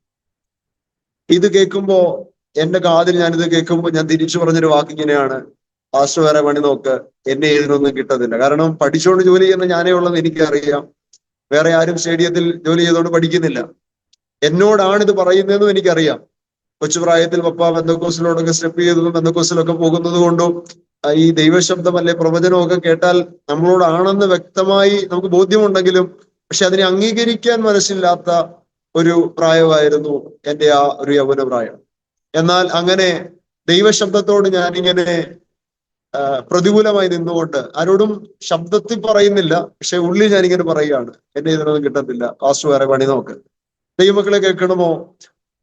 ഇത് കേൾക്കുമ്പോ എന്റെ കാതിൽ, ഞാനിത് കേൾക്കുമ്പോൾ ഞാൻ തിരിച്ചു പറഞ്ഞൊരു വാക്ക് ഇങ്ങനെയാണ്, പാസ്റ്റർ വേറെ പണി നോക്ക്, എന്നെ ഇതിനൊന്നും കിട്ടത്തില്ല. കാരണം പഠിച്ചുകൊണ്ട് ജോലി ചെയ്യുന്ന ഞാനേ ഉള്ളതെന്ന് എനിക്കറിയാം, വേറെ ആരും സ്റ്റേഡിയത്തിൽ ജോലി ചെയ്തുകൊണ്ട് പഠിക്കുന്നില്ല. എന്നോടാണ് ഇത് പറയുന്നതെന്നും എനിക്കറിയാം. കൊച്ചുപ്രായത്തിൽ പപ്പ പെന്തക്കോസിലോടൊക്കെ സ്റ്റെപ്പ് ചെയ്തതും പെന്തക്കോസിലൊക്കെ പോകുന്നത് കൊണ്ടും ഈ ദൈവശബ്ദമല്ലേ പ്രവചനമൊക്കെ കേട്ടാൽ നമ്മളോടാണെന്ന് വ്യക്തമായി നമുക്ക് ബോധ്യമുണ്ടെങ്കിലും പക്ഷെ അതിനെ അംഗീകരിക്കാൻ മനസ്സില്ലാത്ത ഒരു പ്രായമായിരുന്നു എൻ്റെ ആ ഒരു യൗവന പ്രായം. എന്നാൽ അങ്ങനെ ദൈവശബ്ദത്തോട് ഞാനിങ്ങനെ പ്രതികൂലമായി നിന്നുകൊണ്ട് ആരോടും ശബ്ദത്തിൽ പറയുന്നില്ല, പക്ഷെ ഉള്ളിൽ ഞാനിങ്ങനെ പറയുകയാണ്, എന്നെ ഇതിനൊന്നും കിട്ടത്തില്ല, പാസ്റ്റർ വേറെ പണി നോക്ക്. ദൈവമക്കളെ കേൾക്കണമോ?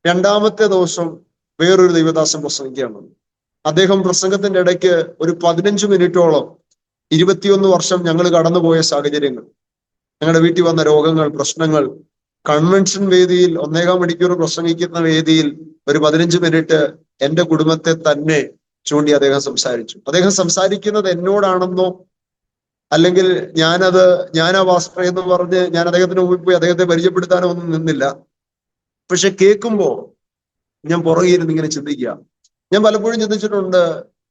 2-ാമത്തെ ദിവസം വേറൊരു ദൈവദാസൻ പ്രസംഗിക്കുകയാണ്. അദ്ദേഹം പ്രസംഗത്തിന്റെ ഇടയ്ക്ക് ഒരു 15 മിനിറ്റോളം 21 വർഷം ഞങ്ങൾ കടന്നുപോയ സാഹചര്യങ്ങൾ, ഞങ്ങളുടെ വീട്ടിൽ വന്ന രോഗങ്ങൾ, പ്രശ്നങ്ങൾ, കൺവെൻഷൻ വേദിയിൽ 1.25 മണിക്കൂർ പ്രസംഗിക്കുന്ന വേദിയിൽ ഒരു 15 മിനിറ്റ് എൻ്റെ കുടുംബത്തെ തന്നെ ചൂണ്ടി അദ്ദേഹം സംസാരിച്ചു. അദ്ദേഹം സംസാരിക്കുന്നത് എന്നോടാണെന്നോ അല്ലെങ്കിൽ ഞാനാ പാസ്റ്റർ എന്ന് പറഞ്ഞ് ഞാൻ അദ്ദേഹത്തിന് മുമ്പിൽ പോയി അദ്ദേഹത്തെ പരിചയപ്പെടുത്താനോ ഒന്നും നിന്നില്ല. പക്ഷെ കേൾക്കുമ്പോ ഞാൻ പുറകെ ഇരുന്ന് ഇങ്ങനെ ചിന്തിക്കുക. ഞാൻ പലപ്പോഴും ചിന്തിച്ചിട്ടുണ്ട്,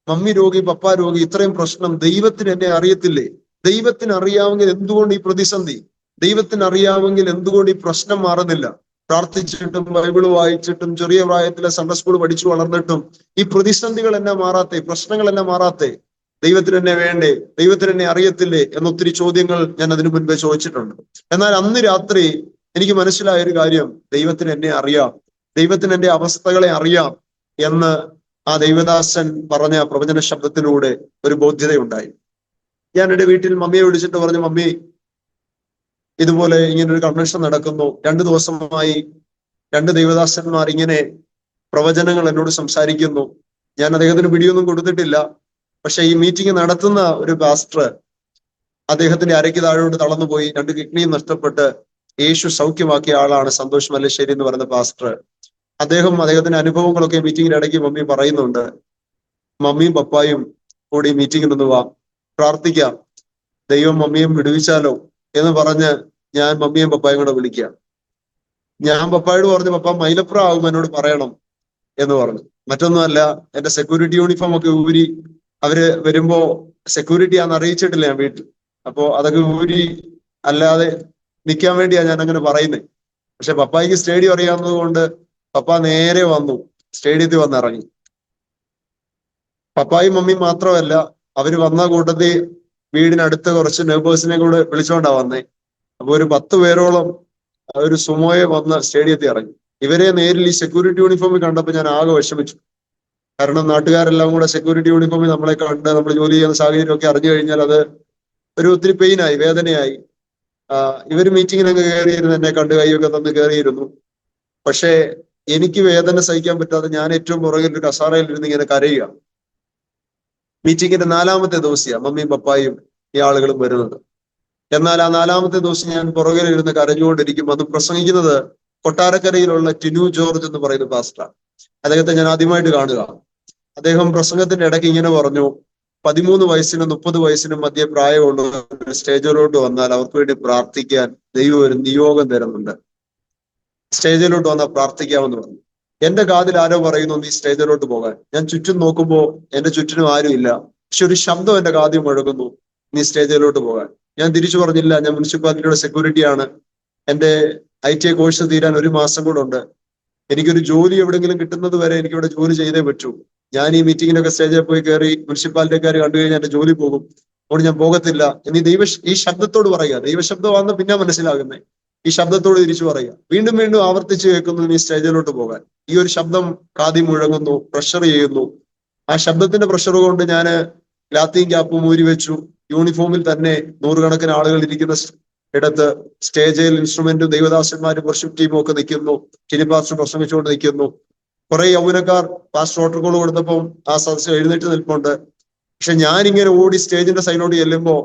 മമ്മി രോഗി, പപ്പ രോഗി, ഇത്രയും പ്രശ്നം, ദൈവത്തിന് എന്നെ അറിയത്തില്ലേ? ദൈവത്തിന് അറിയാമെങ്കിൽ എന്തുകൊണ്ട് ഈ പ്രതിസന്ധി? ദൈവത്തിന് അറിയാമെങ്കിൽ എന്തുകൊണ്ട് ഈ പ്രശ്നം മാറുന്നില്ല? പ്രാർത്ഥിച്ചിട്ടും ബൈബിള് വായിച്ചിട്ടും ചെറിയ പ്രായത്തിലെ സൺഡേ സ്കൂൾ പഠിച്ചു വളർന്നിട്ടും ഈ പ്രതിസന്ധികൾ എന്നെ മാറാത്തെ, പ്രശ്നങ്ങൾ എന്നെ മാറാത്തെ, ദൈവത്തിന് എന്നെ വേണ്ടേ? ദൈവത്തിന് എന്നെ അറിയത്തില്ലേ എന്നൊത്തിരി ചോദ്യങ്ങൾ ഞാൻ അതിനു മുൻപേ ചോദിച്ചിട്ടുണ്ട്. എന്നാൽ അന്ന് രാത്രി എനിക്ക് മനസ്സിലായ ഒരു കാര്യം, ദൈവത്തിന് എന്നെ അറിയാം, ദൈവത്തിന് എൻ്റെ അവസ്ഥകളെ അറിയാം എന്ന് ആ ദൈവദാസൻ പറഞ്ഞ പ്രവചന ശബ്ദത്തിലൂടെ ഒരു ബോധ്യതയുണ്ടായി. ഞാൻ എൻ്റെ വീട്ടിൽ മമ്മിയെ വിളിച്ചിട്ട് പറഞ്ഞു, മമ്മി ഇതുപോലെ ഇങ്ങനെ ഒരു കൺവെൻഷൻ നടക്കുന്നു, 2 ദിവസമായി 2 ദൈവദാസന്മാർ ഇങ്ങനെ പ്രവചനങ്ങൾ എന്നോട് സംസാരിക്കുന്നു. ഞാൻ അദ്ദേഹത്തിന് പിടിയൊന്നും കൊടുത്തിട്ടില്ല. പക്ഷെ ഈ മീറ്റിംഗ് നടത്തുന്ന ഒരു പാസ്റ്റർ അദ്ദേഹത്തിന്റെ അരയ്ക്ക് താഴോട്ട് തളർന്നുപോയി, 2 കിഡ്നിയും നഷ്ടപ്പെട്ട് യേശു സൗഖ്യമാക്കിയ ആളാണ് സന്തോഷ് മല്ലശ്ശേരി എന്ന് പറയുന്ന പാസ്റ്റർ. അദ്ദേഹത്തിന്റെ അനുഭവങ്ങളൊക്കെ മീറ്റിംഗിന്റെ ഇടയ്ക്ക് മമ്മി പറയുന്നുണ്ട്. മമ്മിയും പപ്പായും കൂടി മീറ്റിംഗിനൊന്ന് വാ, പ്രാർത്ഥിക്കാം, ദൈവം മമ്മിയും വിടുവിച്ചാലോ എന്ന് പറഞ്ഞ് ഞാൻ മമ്മിയും പപ്പായും കൂടെ വിളിക്കാം. ഞാൻ പപ്പായോട് പറഞ്ഞു, പപ്പ മൈലപ്ര ആകും എന്നോട് പറയണം എന്ന് പറഞ്ഞു. മറ്റൊന്നുമല്ല, എന്റെ സെക്യൂരിറ്റി യൂണിഫോം ഒക്കെ ഊരി, അവര് വരുമ്പോ സെക്യൂരിറ്റി ആണെന്ന് അറിയിച്ചിട്ടില്ല ഞാൻ വീട്ടിൽ. അപ്പോ അതൊക്കെ ഊരി അല്ലാതെ നിൽക്കാൻ വേണ്ടിയാ ഞാൻ അങ്ങനെ പറയുന്നത്. പക്ഷെ പപ്പായ്ക്ക് സ്റ്റേഡിയം അറിയാവുന്നത് കൊണ്ട് പപ്പ നേരെ വന്നു, സ്റ്റേഡിയത്തിൽ വന്നിറങ്ങി. പപ്പായും മമ്മിയും മാത്രമല്ല, അവര് വന്ന കൂട്ടത്തിൽ വീടിനടുത്ത് കുറച്ച് നെയ്ബേഴ്സിനെ കൂടെ വിളിച്ചോണ്ടാ വന്നേ. അപ്പൊ ഒരു 10 പേരോളം ഒരു സുമോയെ വന്ന് സ്റ്റേഡിയത്തിൽ ഇറങ്ങി. ഇവരെ നേരിൽ ഈ സെക്യൂരിറ്റി യൂണിഫോമിൽ കണ്ടപ്പോൾ ഞാൻ ആകെ വിഷമിച്ചു. കാരണം നാട്ടുകാരെല്ലാം കൂടെ സെക്യൂരിറ്റി യൂണിഫോമിൽ നമ്മളെ കണ്ട് നമ്മൾ ജോലി ചെയ്യുന്ന സാഹചര്യമൊക്കെ അറിഞ്ഞു കഴിഞ്ഞാൽ അത് ഒരു ഒത്തിരി പെയിനായി, വേദനയായി. ഇവര് മീറ്റിങ്ങിനൊക്കെ കയറിയിരുന്നു, എന്നെ കണ്ട് കൈയൊക്കെ തന്ന് കയറിയിരുന്നു. പക്ഷേ എനിക്ക് വേദന സഹിക്കാൻ പറ്റാതെ ഞാൻ ഏറ്റവും പുറകിൽ ഒരു കസാറയിൽ ഇരുന്ന് ഇങ്ങനെ കരയുക. മീറ്റിങ്ങിന്റെ 4ാമത്തെ ദിവസിയാ മമ്മിയും പപ്പായും ഈ ആളുകളും വരുന്നത്. എന്നാൽ ആ 4ാമത്തെ ദിവസം ഞാൻ പുറകിലിരുന്ന് കരഞ്ഞുകൊണ്ടിരിക്കും. അത് പ്രസംഗിക്കുന്നത് കൊട്ടാരക്കരയിലുള്ള ടിനു ജോർജ് എന്ന് പറയുന്ന പാസ്റ്ററാണ്. അദ്ദേഹത്തെ ഞാൻ ആദ്യമായിട്ട് കാണുക. അദ്ദേഹം പ്രസംഗത്തിന്റെ ഇടയ്ക്ക് ഇങ്ങനെ പറഞ്ഞു, 13 വയസ്സിനും 30 വയസ്സിനും മധ്യ പ്രായമുള്ളവർ സ്റ്റേജിലോട്ട് വന്നാൽ അവർക്ക് വേണ്ടി പ്രാർത്ഥിക്കാൻ ദൈവം ഒരു നിയോഗം തരുന്നുണ്ട്. സ്റ്റേജിലോട്ട് വന്നാൽ പ്രാർത്ഥിക്കാമെന്ന് പറഞ്ഞു. എന്റെ കാതിൽ ആരോ പറയുന്നു നീ സ്റ്റേജിലോട്ട് പോകാൻ. ഞാൻ ചുറ്റും നോക്കുമ്പോ എന്റെ ചുറ്റിനും ആരുമില്ല. പക്ഷെ ഒരു ശബ്ദം എന്റെ കാതിൽ മുഴങ്ങുന്നു, നീ സ്റ്റേജിലോട്ട് പോകാൻ. ഞാൻ തിരിച്ചു പറഞ്ഞില്ല, ഞാൻ മുനിസിപ്പാലിറ്റിയുടെ സെക്യൂരിറ്റിയാണ്. എന്റെ ITI കോഴ്സ് തീരാൻ 1 മാസം കൂടെ ഉണ്ട്. എനിക്കൊരു ജോലി എവിടെയെങ്കിലും കിട്ടുന്നത് വരെ എനിക്കിവിടെ ജോലി ചെയ്തേ പറ്റൂ. ഞാൻ ഈ മീറ്റിങ്ങിനൊക്കെ സ്റ്റേജിൽ പോയി കയറി മുനിസിപ്പാലിറ്റിക്കാർ കണ്ടു കഴിഞ്ഞാൽ എന്റെ ജോലി പോകും. അതുകൊണ്ട് ഞാൻ പോകത്തില്ല എന്നീ ഈ ശബ്ദത്തോട് പറയുക. ദൈവശബ്ദമാണെന്ന് പിന്നെ മനസ്സിലാകുന്നേ. ഈ ശബ്ദത്തോട് തിരിച്ചു പറയുക. വീണ്ടും വീണ്ടും ആവർത്തിച്ച് കേൾക്കുന്നു, നീ സ്റ്റേജിലോട്ട് പോകാൻ. ഈ ഒരു ശബ്ദം കാതി മുഴങ്ങുന്നു, പ്രഷർ ചെയ്യുന്നു. ആ ശബ്ദത്തിന്റെ പ്രഷർ കൊണ്ട് ഞാൻ ലാത്തിയും ക്യാപ്പും ഊരി വെച്ചു. യൂണിഫോമിൽ തന്നെ 100 കണക്കിന് ആളുകൾ ഇരിക്കുന്ന ഇടത്ത് സ്റ്റേജിൽ ഇൻസ്ട്രുമെന്റും ദൈവദാസന്മാരും വർഷിപ്പ് ടീമും ഒക്കെ നിൽക്കുന്നു. ടിനി പാസ്റ്റർ പ്രസംഗിച്ചുകൊണ്ട് നിൽക്കുന്നു. കുറെ യൗവനക്കാർ പാസ്റ്റർ ഓട്ടർകോൾ കൊടുത്തപ്പം ആ സദസ്സ് എഴുന്നേറ്റ് നിൽപ്പുണ്ട്. പക്ഷെ ഞാനിങ്ങനെ ഓടി സ്റ്റേജിന്റെ സൈഡിലോട്ട് ചെല്ലുമ്പോ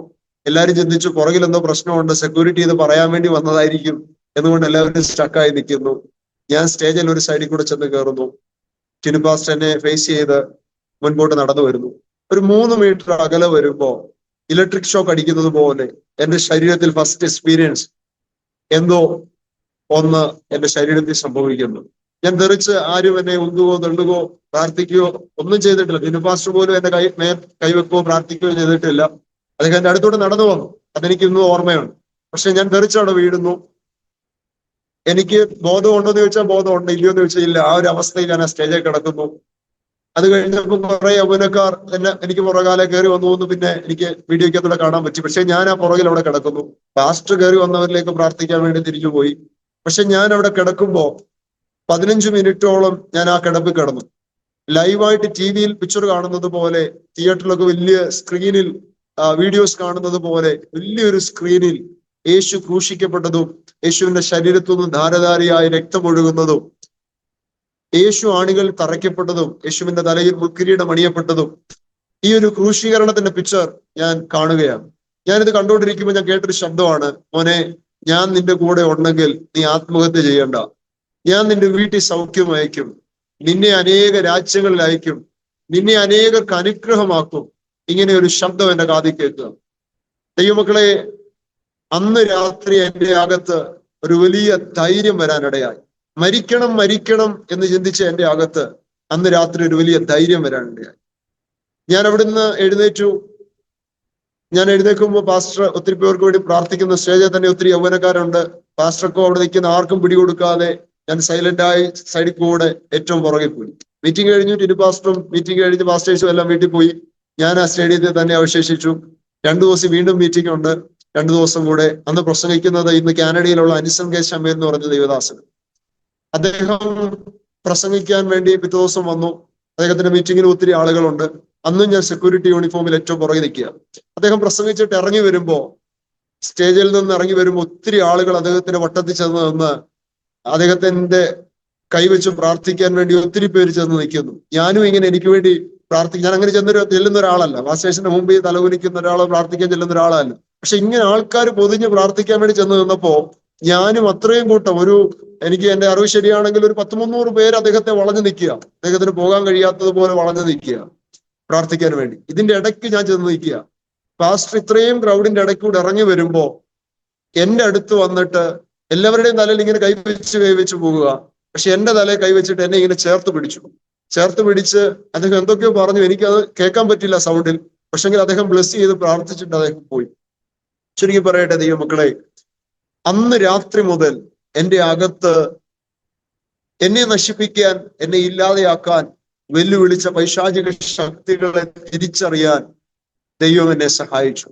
എല്ലാവരും ചിന്തിച്ചു പുറകിൽ എന്തോ പ്രശ്നമുണ്ട്, സെക്യൂരിറ്റി ഇത് പറയാൻ വേണ്ടി വന്നതായിരിക്കും എന്നുകൊണ്ട് എല്ലാവരും സ്റ്റക്കായി നിൽക്കുന്നു. ഞാൻ സ്റ്റേജിൽ ഒരു സൈഡിൽ കൂടെ ചെന്ന് കയറുന്നു. ടിനി പാസ്റ്റർ എന്നെ ഫേസ് ചെയ്ത് മുൻപോട്ട് നടന്നു വരുന്നു. ഒരു 3 മീറ്റർ അകലെ വരുമ്പോ ഇലക്ട്രിക് ഷോക്ക് അടിക്കുന്നത് പോലെ എന്റെ ശരീരത്തിൽ ഫസ്റ്റ് എക്സ്പീരിയൻസ് എന്തോ ഒന്ന് എന്റെ ശരീരത്തിൽ സംഭവിക്കുന്നു. ഞാൻ തെറിച്ച് ആരും എന്നെ ഉന്തുകയോ തള്ളുകയോ പ്രാർത്ഥിക്കുകയോ ഒന്നും ചെയ്തിട്ടില്ല. ടിനി പാസ്റ്റർ പോലും എന്റെ കൈവെക്കുകയോ പ്രാർത്ഥിക്കുകയോ ചെയ്തിട്ടില്ല. അദ്ദേഹം എന്റെ അടുത്തോട്ട് നടന്നു വന്നു. അതെനിക്ക് ഇന്നും ഓർമ്മയുണ്ട്. പക്ഷെ ഞാൻ തെറിച്ചവിടെ വീഴുന്നു. എനിക്ക് ബോധം ഉണ്ടോ എന്ന് ചോദിച്ചാൽ ബോധമുണ്ട്, ഇല്ലയോ എന്ന് ചോദിച്ചാൽ ഇല്ല. ആ ഒരു അവസ്ഥയിൽ ഞാൻ ആ സ്റ്റേജിൽ കിടക്കുന്നു. അത് കഴിഞ്ഞപ്പോൾ കുറെ യൗവനക്കാർ എനിക്ക് പുറകാലെ കയറി വന്നു. പിന്നെ എനിക്ക് വീഡിയോക്കകത്തൂടെ കാണാൻ പറ്റി. പക്ഷെ ഞാൻ ആ പുറകിൽ അവിടെ കിടക്കുന്നു. പാസ്റ്റർ കയറി വന്നവരിലേക്ക് പ്രാർത്ഥിക്കാൻ വേണ്ടി തിരിച്ചുപോയി. പക്ഷെ ഞാൻ അവിടെ കിടക്കുമ്പോ 15 മിനിറ്റോളം ഞാൻ ആ കിടപ്പിൽ കിടന്നു. ലൈവായിട്ട് TV-യിൽ പിക്ചർ കാണുന്നത് പോലെ, തിയേറ്ററിലൊക്കെ വലിയ സ്ക്രീനിൽ വീഡിയോസ് കാണുന്നത് പോലെ വലിയൊരു സ്ക്രീനിൽ യേശു ക്രൂശിക്കപ്പെട്ടതും യേശുവിന്റെ ശരീരത്തു നിന്ന് ധാരധാരയായി രക്തമൊഴുകുന്നതും യേശു ആണികൾ തറയ്ക്കപ്പെട്ടതും യേശുവിന്റെ തലയിൽ മുൾക്കിരീടം അണിയപ്പെട്ടതും ഈ ഒരു ക്രൂശീകരണത്തിന്റെ പിക്ചർ ഞാൻ കാണുകയാണ്. ഞാനിത് കണ്ടുകൊണ്ടിരിക്കുമ്പോൾ ഞാൻ കേട്ടൊരു ശബ്ദമാണ്, മോനെ ഞാൻ നിന്റെ കൂടെ ഉണ്ടെങ്കിൽ നീ ആത്മഹത്യ ചെയ്യണ്ട. ഞാൻ നിന്റെ വീട്ടിൽ സൗഖ്യം അയക്കും. നിന്നെ അനേക രാജ്യങ്ങളിൽ അയക്കും. നിന്നെ അനേകർക്ക് അനുഗ്രഹമാക്കും. ഇങ്ങനെ ഒരു ശബ്ദം എന്റെ കാതിൽ കേൾക്കുക. ദൈവമക്കളെ, അന്ന് രാത്രി എന്റെ അകത്ത് ഒരു വലിയ ധൈര്യം വരാനിടയായി. മരിക്കണം മരിക്കണം എന്ന് ചിന്തിച്ച എന്റെ അകത്ത് അന്ന് രാത്രി ഒരു വലിയ ധൈര്യം വരാനിടയായി. ഞാൻ അവിടുന്ന് എഴുന്നേറ്റു. ഞാൻ എഴുന്നേൽക്കുമ്പോൾ പാസ്റ്റർ ഒത്തിരി പേർക്ക് വേണ്ടി പ്രാർത്ഥിക്കുന്ന സ്റ്റേജിൽ തന്നെ ഒത്തിരി യൗവനക്കാരുണ്ട്. പാസ്റ്റർക്കോ അവിടെ നിൽക്കുന്ന ആർക്കും പിടികൊടുക്കാതെ ഞാൻ സൈലന്റായി സൈഡിൽ കൂടെ ഏറ്റവും പുറകിൽ പോയി. മീറ്റിംഗ് കഴിഞ്ഞു. ടിനി പാസ്റ്ററും മീറ്റിംഗ് കഴിഞ്ഞ് പാസ്റ്റേഴ്സും എല്ലാം വീട്ടിൽ പോയി. ഞാൻ ആ സ്റ്റേഡിയത്തിൽ തന്നെ അവശേഷിച്ചു. 2 ദിവസം വീണ്ടും മീറ്റിംഗ് ഉണ്ട്. 2 ദിവസം കൂടെ. അന്ന് പ്രസംഗിക്കുന്നത് ഇന്ന് കാനഡയിലുള്ള അനിസൻ കെ ശമേൻ എന്ന് പറഞ്ഞ ദൈവദാസൻ. അദ്ദേഹം പ്രസംഗിക്കാൻ വേണ്ടി പിറ്റേ ദിവസം വന്നു. അദ്ദേഹത്തിന്റെ മീറ്റിങ്ങിന് ഒത്തിരി ആളുകളുണ്ട്. അന്നും ഞാൻ സെക്യൂരിറ്റി യൂണിഫോമിൽ ഏറ്റവും പുറകെ നിൽക്കുക. അദ്ദേഹം പ്രസംഗിച്ചിട്ട് ഇറങ്ങി വരുമ്പോ, സ്റ്റേജിൽ നിന്ന് ഇറങ്ങി വരുമ്പോൾ ഒത്തിരി ആളുകൾ അദ്ദേഹത്തിന്റെ വട്ടത്തിൽ ചെന്ന് നിന്ന് അദ്ദേഹത്തിന്റെ കൈവച്ച് പ്രാർത്ഥിക്കാൻ വേണ്ടി ഒത്തിരി പേര് ചെന്ന് നിൽക്കുന്നു. ഞാനും ഇങ്ങനെ എനിക്ക് വേണ്ടി ഞാൻ അങ്ങനെ ചെല്ലുന്ന ഒരാളല്ല. വാസ്റ്റേഷന്റെ മുമ്പിൽ തലകുനിക്കുന്ന ഒരാളോ പ്രാർത്ഥിക്കാൻ ചെല്ലുന്ന ഒരാളല്ല. പക്ഷെ ഇങ്ങനെ ആൾക്കാർ പൊതിഞ്ഞ് പ്രാർത്ഥിക്കാൻ വേണ്ടി ചെന്ന് നിന്നപ്പോ ഞാനും അത്രയും കൂട്ടം, എനിക്ക് എന്റെ അറിവ് ശരിയാണെങ്കിൽ ഒരു 100-300 പേര് അദ്ദേഹത്തെ വളഞ്ഞു നിൽക്കുക. അദ്ദേഹത്തിന് പോകാൻ കഴിയാത്തതുപോലെ വളഞ്ഞു നിൽക്കുക പ്രാർത്ഥിക്കാൻ വേണ്ടി. ഇതിന്റെ ഇടയ്ക്ക് ഞാൻ ചെന്ന് നിൽക്കുക. പാസ്റ്റർ ഇത്രയും ക്രൗഡിന്റെ ഇടയ്ക്കൂടെ ഇറങ്ങി വരുമ്പോ എന്റെ അടുത്ത് വന്നിട്ട് എല്ലാവരുടെയും തലയിൽ ഇങ്ങനെ കൈവച്ച് പോകുക. പക്ഷെ എന്റെ തലയിൽ കൈവച്ചിട്ട് എന്നെ ഇങ്ങനെ ചേർത്ത് പിടിച്ച് അദ്ദേഹം എന്തൊക്കെയോ പറഞ്ഞു. എനിക്കത് കേൾക്കാൻ പറ്റില്ല സൗണ്ടിൽ. പക്ഷെങ്കിൽ അദ്ദേഹം ബ്ലെസ് ചെയ്ത് പ്രാർത്ഥിച്ചിട്ട് അദ്ദേഹം പോയി. ചുരുക്കി പറയട്ടെ ദൈവമക്കളെ, അന്ന് രാത്രി മുതൽ എന്റെ അകത്ത് എന്നെ നശിപ്പിക്കാൻ, എന്നെ ഇല്ലാതെയാക്കാൻ വെല്ലുവിളിച്ച പൈശാചിക ശക്തികളെ തിരിച്ചറിയാൻ ദൈവം എന്നെ സഹായിച്ചു.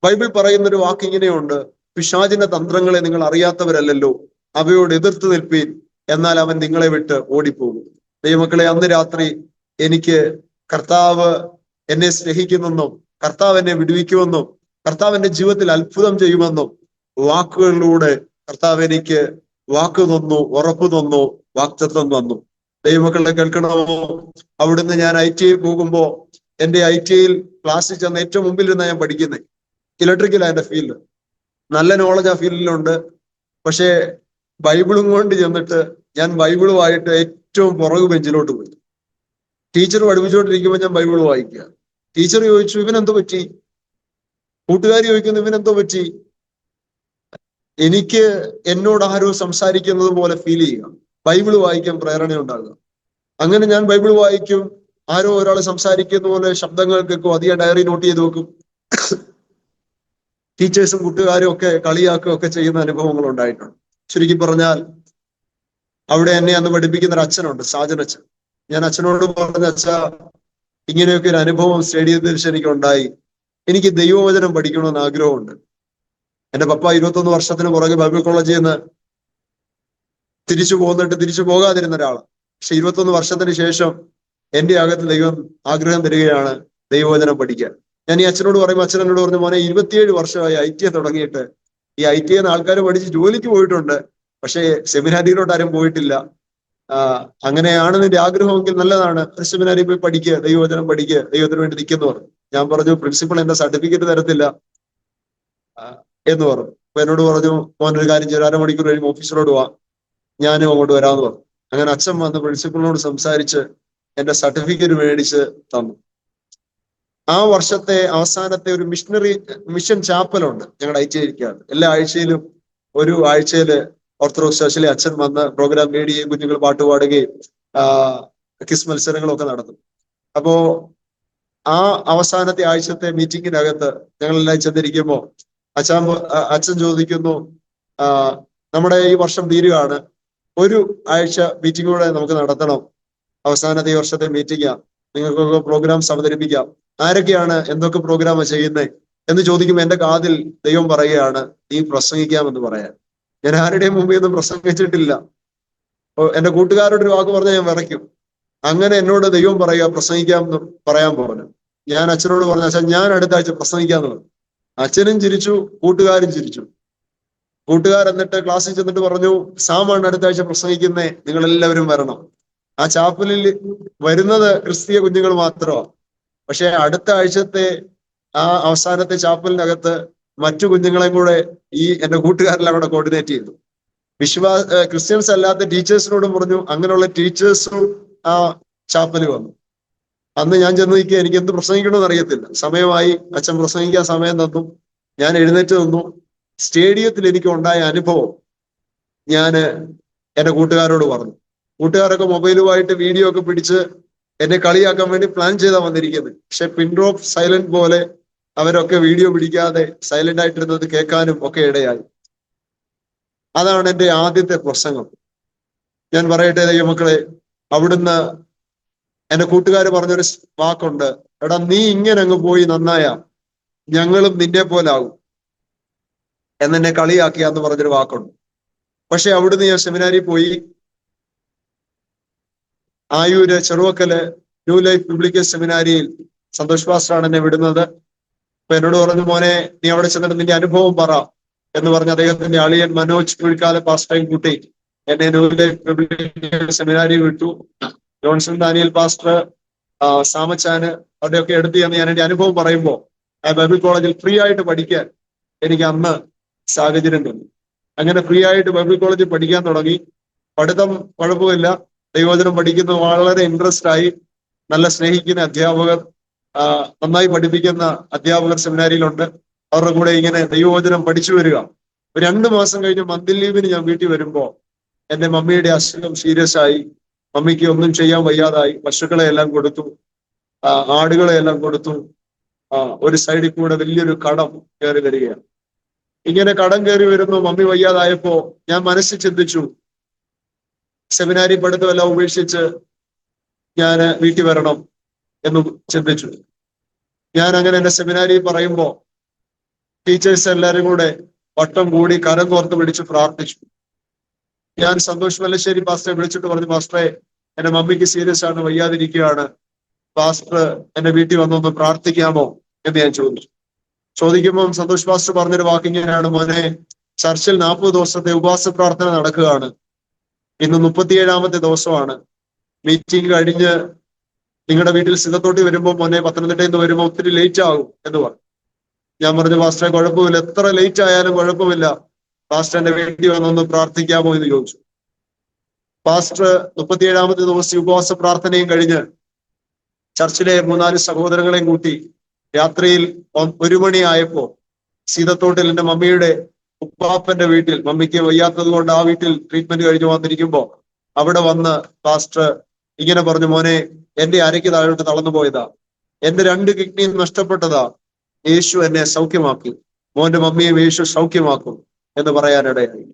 ബൈബിൾ പറയുന്നൊരു വാക്ക് ഇങ്ങനെയുണ്ട്: പിശാചിന്റെ തന്ത്രങ്ങളെ നിങ്ങൾ അറിയാത്തവരല്ലല്ലോ, അവയോട് എതിർത്ത് നിൽപ്പീൻ, എന്നാൽ അവൻ നിങ്ങളെ വിട്ട് ഓടിപ്പോകും. ദൈവമക്കളെ, അന്ന് രാത്രി എനിക്ക് കർത്താവ് എന്നെ സ്നേഹിക്കുമെന്നും കർത്താവ് എന്നെ വിടുവിക്കുമെന്നും കർത്താവ് എന്റെ ജീവിതത്തിൽ അത്ഭുതം ചെയ്യുമെന്നും വാക്കുകളിലൂടെ കർത്താവ് എനിക്ക് വാക്ക് തന്നു, ഉറപ്പ് തന്നു, വാക്തത്വം തന്നു. ദൈവമക്കളെ കേൾക്കണമോ? അവിടുന്ന് ഞാൻ ITI പോകുമ്പോ എന്റെ ITIയിൽ ക്ലാസ്സിൽ ചെന്ന് ഏറ്റവും മുമ്പിൽ ഞാൻ പഠിക്കുന്നത് ഇലക്ട്രിക്കലാണ് എന്റെ ഫീൽഡ്. നല്ല നോളജ് ആ ഫീൽഡിലുണ്ട്. പക്ഷേ ബൈബിളും കൊണ്ട് ചെന്നിട്ട് ഞാൻ ബൈബിളുമായിട്ട് ഏറ്റവും പുറകു ബെഞ്ചിലോട്ട് പോയി. ടീച്ചർ പഠിപ്പിച്ചുകൊണ്ടിരിക്കുമ്പോൾ ഞാൻ ബൈബിൾ വായിക്കുക. ടീച്ചർ ചോദിച്ചു, ഇവനെന്തോ പറ്റി? കൂട്ടുകാർ ചോദിക്കുന്നു, ഇവനെന്തോ പറ്റി? എനിക്ക് എന്നോട് ആരോ സംസാരിക്കുന്നത് പോലെ ഫീൽ ചെയ്യുക, ബൈബിൾ വായിക്കാൻ പ്രേരണ ഉണ്ടാകുക. അങ്ങനെ ഞാൻ ബൈബിൾ വായിക്കും. ആരോ ഒരാൾ സംസാരിക്കുന്ന പോലെ ശബ്ദങ്ങൾ കേൾക്കും. അത് ഞാൻ ഡയറി നോട്ട് ചെയ്ത് വെക്കും. ടീച്ചേഴ്സും കൂട്ടുകാരും ഒക്കെ കളിയാക്കുകയും ഒക്കെ ചെയ്യുന്ന അനുഭവങ്ങൾ ഉണ്ടായിട്ടുണ്ട്. ചുരുക്കി പറഞ്ഞാൽ, അവിടെ എന്നെ അന്ന് പഠിപ്പിക്കുന്ന ഒരു അച്ഛനുണ്ട്, സാജൻ അച്ഛൻ. ഞാൻ അച്ഛനോട് പറഞ്ഞ, അച്ഛാ, ഇങ്ങനെയൊക്കെ ഒരു അനുഭവം സ്റ്റേഡിയത്തിൽ എനിക്ക് ഉണ്ടായി, എനിക്ക് ദൈവവചനം പഠിക്കണമെന്ന് ആഗ്രഹമുണ്ട്. എന്റെ പപ്പ 21 വർഷത്തിന് പുറകെ ബൈബിൾ കോളേജിൽ നിന്ന് തിരിച്ചു പോകാതിരുന്ന ഒരാളാണ്. പക്ഷെ 21 വർഷത്തിന് ശേഷം എന്റെ അകത്ത് ദൈവം ആഗ്രഹം തരികയാണ് ദൈവവചനം പഠിക്കാൻ. ഞാൻ ഈ അച്ഛനോട് പറയുമ്പോൾ അച്ഛൻ എന്നോട് പറഞ്ഞു, മോനെ, 27 വർഷമായി ITI തുടങ്ങിയിട്ട്. ഈ ITI ആൾക്കാർ പഠിച്ച് ജോലിക്ക് പോയിട്ടുണ്ട്, പക്ഷേ സെമിനാരിയിലോട്ട് ആരും പോയിട്ടില്ല. അങ്ങനെയാണ് നിന്റെ ആഗ്രഹമെങ്കിൽ നല്ലതാണ്, സെമിനാരി പോയി പഠിക്കുക, ദൈവവചനം പഠിക്കുക, ദൈവത്തിന് വേണ്ടി നിൽക്കുന്നു പറഞ്ഞു. ഞാൻ പറഞ്ഞു, പ്രിൻസിപ്പൾ എന്റെ സർട്ടിഫിക്കറ്റ് തരത്തില്ല എന്ന് പറഞ്ഞു. അപ്പൊ എന്നോട് പറഞ്ഞു, മോനൊരു കാര്യം ചെയ്യും, 1/2 മണിക്കൂർ കഴിയുമ്പോൾ ഓഫീസിലോട്ട് പോവാ, ഞാനും അങ്ങോട്ട് വരാമെന്ന് പറഞ്ഞു. അങ്ങനെ അച്ഛൻ വന്ന് പ്രിൻസിപ്പളിനോട് സംസാരിച്ച് എന്റെ സർട്ടിഫിക്കറ്റ് മേടിച്ച് തന്നു. ആ വർഷത്തെ അവസാനത്തെ ഒരു മിഷൻ ചാപ്പലുണ്ട് ഞങ്ങളുടെ ITIക്കാണ്. എല്ലാ ആഴ്ചയിലും ഒരു ആഴ്ചയില് ഓർത്തഡോക്സ് ചർച്ചിലെ അച്ഛൻ വന്ന് പ്രോഗ്രാം ലീഡ് ചെയ്യുകയും കുഞ്ഞുങ്ങൾ പാട്ട് പാടുകയും ക്വിസ് മത്സരങ്ങളൊക്കെ നടത്തും. അപ്പോ ആ അവസാനത്തെ ആഴ്ചത്തെ മീറ്റിങ്ങിനകത്ത് ഞങ്ങളെല്ലാം ചെന്നിരിക്കുമ്പോ അച്ഛൻ ചോദിക്കുന്നു, നമ്മുടെ ഈ വർഷം തീരുകയാണ്, ഒരു ആഴ്ച മീറ്റിംഗ് കൂടെ നമുക്ക് നടത്തണം, അവസാനത്തെ ഈ വർഷത്തെ മീറ്റിംഗാ, നിങ്ങൾക്കൊക്കെ പ്രോഗ്രാംസ് അവതരിപ്പിക്കാം, ആരൊക്കെയാണ് എന്തൊക്കെ പ്രോഗ്രാമാണ് ചെയ്യുന്നത് എന്ന് ചോദിക്കുമ്പോൾ എന്റെ കാതിൽ ദൈവം പറയുകയാണ്, നീ പ്രസംഗിക്കാമെന്ന് പറയാൻ. ഞാൻ ആരുടെയും മുമ്പിൽ ഒന്നും പ്രസംഗിച്ചിട്ടില്ല. എന്റെ കൂട്ടുകാരോട് ഒരു വാക്ക് പറഞ്ഞാൽ ഞാൻ വിറയ്ക്കും. അങ്ങനെ എന്നോട് ദൈവം പറയുക, പ്രസംഗിക്കാമെന്ന് പറയാൻ പറഞ്ഞു. ഞാൻ അച്ഛനോട് പറഞ്ഞു, അച്ഛൻ ഞാൻ അടുത്ത ആഴ്ച പ്രസംഗിക്കാന്ന് പറഞ്ഞു. അച്ഛനും ചിരിച്ചു, കൂട്ടുകാരും ചിരിച്ചു. കൂട്ടുകാർ എന്നിട്ട് ക്ലാസ്സിൽ ചെന്നിട്ട് പറഞ്ഞു, സാമാണ് അടുത്ത ആഴ്ച പ്രസംഗിക്കുന്നേ, നിങ്ങൾ എല്ലാവരും വരണം. ആ ചാപ്പലിൽ വരുന്നത് ക്രിസ്തീയ കുഞ്ഞുങ്ങൾ മാത്രമാണ്. പക്ഷെ അടുത്ത ആഴ്ചത്തെ ആ അവസാനത്തെ ചാപ്പലിനകത്ത് മറ്റു കുഞ്ഞുങ്ങളെയും കൂടെ ഈ എന്റെ കൂട്ടുകാരെല്ലാം കൂടെ കോർഡിനേറ്റ് ചെയ്തു. ക്രിസ്ത്യൻസ് അല്ലാത്ത ടീച്ചേഴ്സിനോടും പറഞ്ഞു. അങ്ങനെയുള്ള ടീച്ചേഴ്സും ആ ചാപ്പല് വന്നു. അന്ന് ഞാൻ ചെന്ന് നിൽക്കുക, എനിക്ക് എന്ത് പ്രസംഗിക്കണമെന്ന് അറിയത്തില്ല. സമയമായി, അച്ഛൻ പ്രസംഗിക്കാൻ സമയം തന്നു. ഞാൻ എഴുന്നേറ്റ് നിന്നു. സ്റ്റേഡിയത്തിൽ എനിക്ക് ഉണ്ടായ അനുഭവം ഞാൻ എന്റെ കൂട്ടുകാരോട് പറഞ്ഞു. കൂട്ടുകാരൊക്കെ മൊബൈലുമായിട്ട് വീഡിയോ ഒക്കെ പിടിച്ച് എന്നെ കളിയാക്കാൻ വേണ്ടി പ്ലാൻ ചെയ്താ വന്നിരിക്കുന്നത്. പക്ഷെ പിൻ ഡ്രോപ്പ് സൈലന്റ് പോലെ അവരൊക്കെ വീഡിയോ പിടിക്കാതെ സൈലന്റ് ആയിട്ടിരുന്നത് കേൾക്കാനും ഒക്കെ ഇടയായി. അതാണ് എൻ്റെ ആദ്യത്തെ പ്രസംഗം. ഞാൻ പറയട്ടെ ദൈവമക്കളെ, അവിടുന്ന് എന്റെ കൂട്ടുകാർ പറഞ്ഞൊരു വാക്കുണ്ട്, എടാ നീ ഇങ്ങനെ അങ്ങ് പോയി നന്നായാ ഞങ്ങളും നിന്നെ പോലെ ആകും എന്നെ കളിയാക്കിയാന്ന് പറഞ്ഞൊരു വാക്കുണ്ട്. പക്ഷെ അവിടുന്ന് ഞാൻ സെമിനാരിൽ പോയി. ആയൂര് ചെറുവക്കല് ന്യൂ ലൈഫ് ബിബ്ലിക്കൽ സെമിനാരിയിൽ സന്തോഷ് പാസ്റ്ററാണ് എന്നെ വിടുന്നത്. അപ്പൊ എന്നോട് പറഞ്ഞു, മോനെ, നീ അവിടെ ചെന്നിട്ട് നിന്റെ അനുഭവം പറ എന്ന് പറഞ്ഞ് അദ്ദേഹത്തിന്റെ അളിയൻ മനോജ് കുഴിക്കാല പാസ്റ്ററേയും കൂട്ടി എന്നെ ന്യൂ ലൈഫ് ബിബ്ലിക്കൽ സെമിനാരി വിട്ടു. ജോൺസൺ ഡാനിയൽ പാസ്റ്റർ, സാമച്ചാന് അവിടെയൊക്കെ എടുത്ത് ചെന്ന് ഞാൻ എന്റെ അനുഭവം പറയുമ്പോൾ ബൈബിൾ കോളേജിൽ ഫ്രീ ആയിട്ട് പഠിക്കാൻ എനിക്ക് അന്ന് സാഹചര്യം തന്നു. അങ്ങനെ ഫ്രീ ആയിട്ട് ബൈബിൾ കോളേജിൽ പഠിക്കാൻ തുടങ്ങി. പഠിത്തം കുഴപ്പമില്ല, ദൈവവചനം പഠിക്കുന്നത് വളരെ ഇൻട്രസ്റ്റ് ആയി. നല്ല സ്നേഹിക്കുന്ന അധ്യാപകർ, നന്നായി പഠിപ്പിക്കുന്ന അധ്യാപകർ സെമിനാരിയിലുണ്ട്. അവരുടെ കൂടെ ഇങ്ങനെ ദൈവവചനം പഠിച്ചു വരിക. 2 മാസം കഴിഞ്ഞ് മന്ത്ലി ലീവിന് ഞാൻ വീട്ടിൽ വരുമ്പോ എന്റെ മമ്മിയുടെ അസുഖം സീരിയസ് ആയി. മമ്മിക്ക് ഒന്നും ചെയ്യാൻ വയ്യാതായി. പശുക്കളെ എല്ലാം കൊടുത്തു, ആടുകളെ എല്ലാം കൊടുത്തു. ഒരു സൈഡിൽ കൂടെ വലിയൊരു കടം കയറി വരികയാണ്. ഇങ്ങനെ കടം കയറി വരുന്നു. മമ്മി വയ്യാതായപ്പോ ഞാൻ മനസ്സിൽ ചിന്തിച്ചു, സെമിനാരി പഠിത്തം എല്ലാം ഉപേക്ഷിച്ച് ഞാൻ വീട്ടിൽ വരണം എന്ന് ചിന്തിച്ചു. ഞാൻ അങ്ങനെ എന്റെ സെമിനാരിയിൽ പറയുമ്പോൾ ടീച്ചേഴ്സ് എല്ലാവരും കൂടെ വട്ടം കൂടി കരം കോർത്ത് പിടിച്ച് പ്രാർത്ഥിച്ചു. ഞാൻ സന്തോഷ് വല്ലശ്ശേരി പാസ്റ്ററെ വിളിച്ചിട്ട് പറഞ്ഞു, പാസ്റ്ററെ എന്റെ മമ്മിക്ക് സീരിയസ് ആണ്, വയ്യാതിരിക്കുകയാണ്, പാസ്റ്റർ എന്റെ വീട്ടിൽ വന്നൊന്ന് പ്രാർത്ഥിക്കാമോ എന്ന് ഞാൻ ചോദിക്കുമ്പോൾ സന്തോഷ് പാസ്റ്റർ പറഞ്ഞൊരു വാക്കിങ്ങനെയാണ്, മോനെ ചർച്ചിൽ 40 ദിവസത്തെ ഉപവാസ പ്രാർത്ഥന നടക്കുകയാണ്, ഇന്ന് 37ാമത്തെ ദിവസമാണ്, മീറ്റിംഗ് കഴിഞ്ഞ് നിങ്ങളുടെ വീട്ടിൽ സിദ്ധത്തോട്ടി വരുമ്പോൾ മോനെ പത്തനംതിട്ടയിൽ നിന്ന് വരുമ്പോൾ ഒത്തിരി ലേറ്റ് ആകും എന്ന് പറഞ്ഞു. ഞാൻ പറഞ്ഞു, പാസ്റ്ററെ കുഴപ്പമില്ല, എത്ര ലേറ്റ് ആയാലും കുഴപ്പമില്ല, പാസ്റ്റർ എന്റെ വീട്ടിൽ വന്നൊന്ന് പ്രാർത്ഥിക്കാമോ എന്ന് ചോദിച്ചു. പാസ്റ്റർ 37ാമത്തെ ദിവസം ഉപവാസ പ്രാർത്ഥനയും കഴിഞ്ഞ് ചർച്ചിലെ 3-4 സഹോദരങ്ങളെയും കൂട്ടി രാത്രിയിൽ 1 മണിയായപ്പോ സീതത്തോട്ടിൽ എന്റെ മമ്മിയുടെ ഉപ്പാപ്പന്റെ വീട്ടിൽ, മമ്മിക്ക് വയ്യാത്തത് കൊണ്ട് ആ വീട്ടിൽ ട്രീറ്റ്മെന്റ് കഴിഞ്ഞ് വന്നിരിക്കുമ്പോ അവിടെ വന്ന് പാസ്റ്റർ ഇങ്ങനെ പറഞ്ഞു, മോനെ എന്റെ അരയ്ക്ക് താഴോട്ട് തളർന്നു പോയതാ, എന്റെ 2 കിഡ്നിയും നഷ്ടപ്പെട്ടതാ, യേശു എന്നെ സൗഖ്യമാക്കി, മോന്റെ മമ്മിയും യേശു സൗഖ്യമാക്കും എന്ന് പറയാനിടയായി.